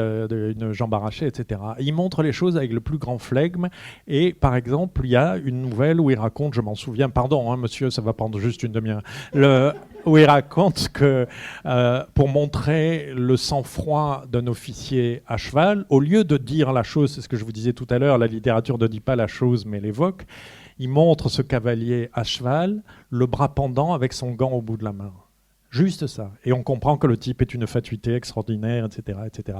une jambe arrachée », etc. Il montre les choses avec le plus grand flegme, et par exemple, il y a une nouvelle où il raconte, je m'en souviens, pardon monsieur, ça va prendre juste une demi-heure, où il raconte que pour montrer le sang-froid d'un officier à cheval, au lieu de dire la chose, c'est ce que je vous disais tout à l'heure, la littérature ne dit pas la chose mais l'évoque, il montre ce cavalier à cheval, le bras pendant avec son gant au bout de la main. Juste ça. Et on comprend que le type est une fatuité extraordinaire, etc. etc.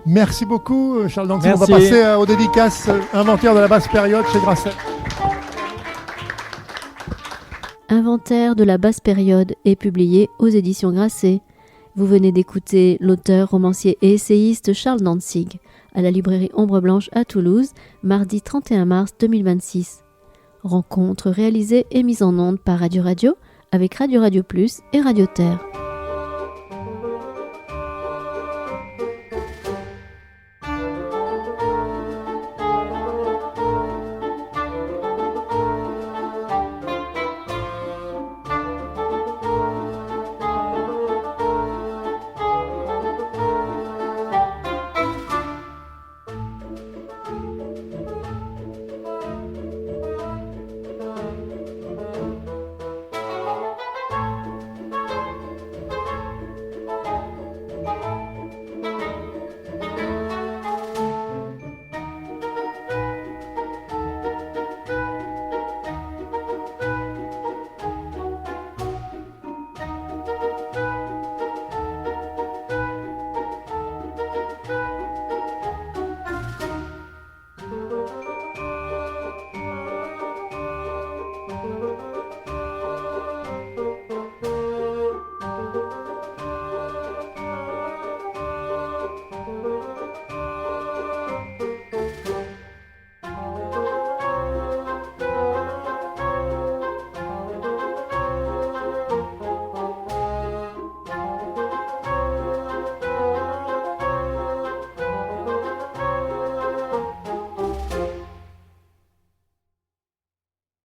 Merci beaucoup, Charles Dantzig. On va passer aux dédicaces inventaire de la basse période chez Grasset. Inventaire de la basse période est publié aux éditions Grasset. Vous venez d'écouter l'auteur, romancier et essayiste Charles Dantzig à la librairie Ombre Blanche à Toulouse, mardi 31 mars 2026. Rencontre réalisée et mise en onde par Radio Radio avec Radio Radio Plus et Radio Terre.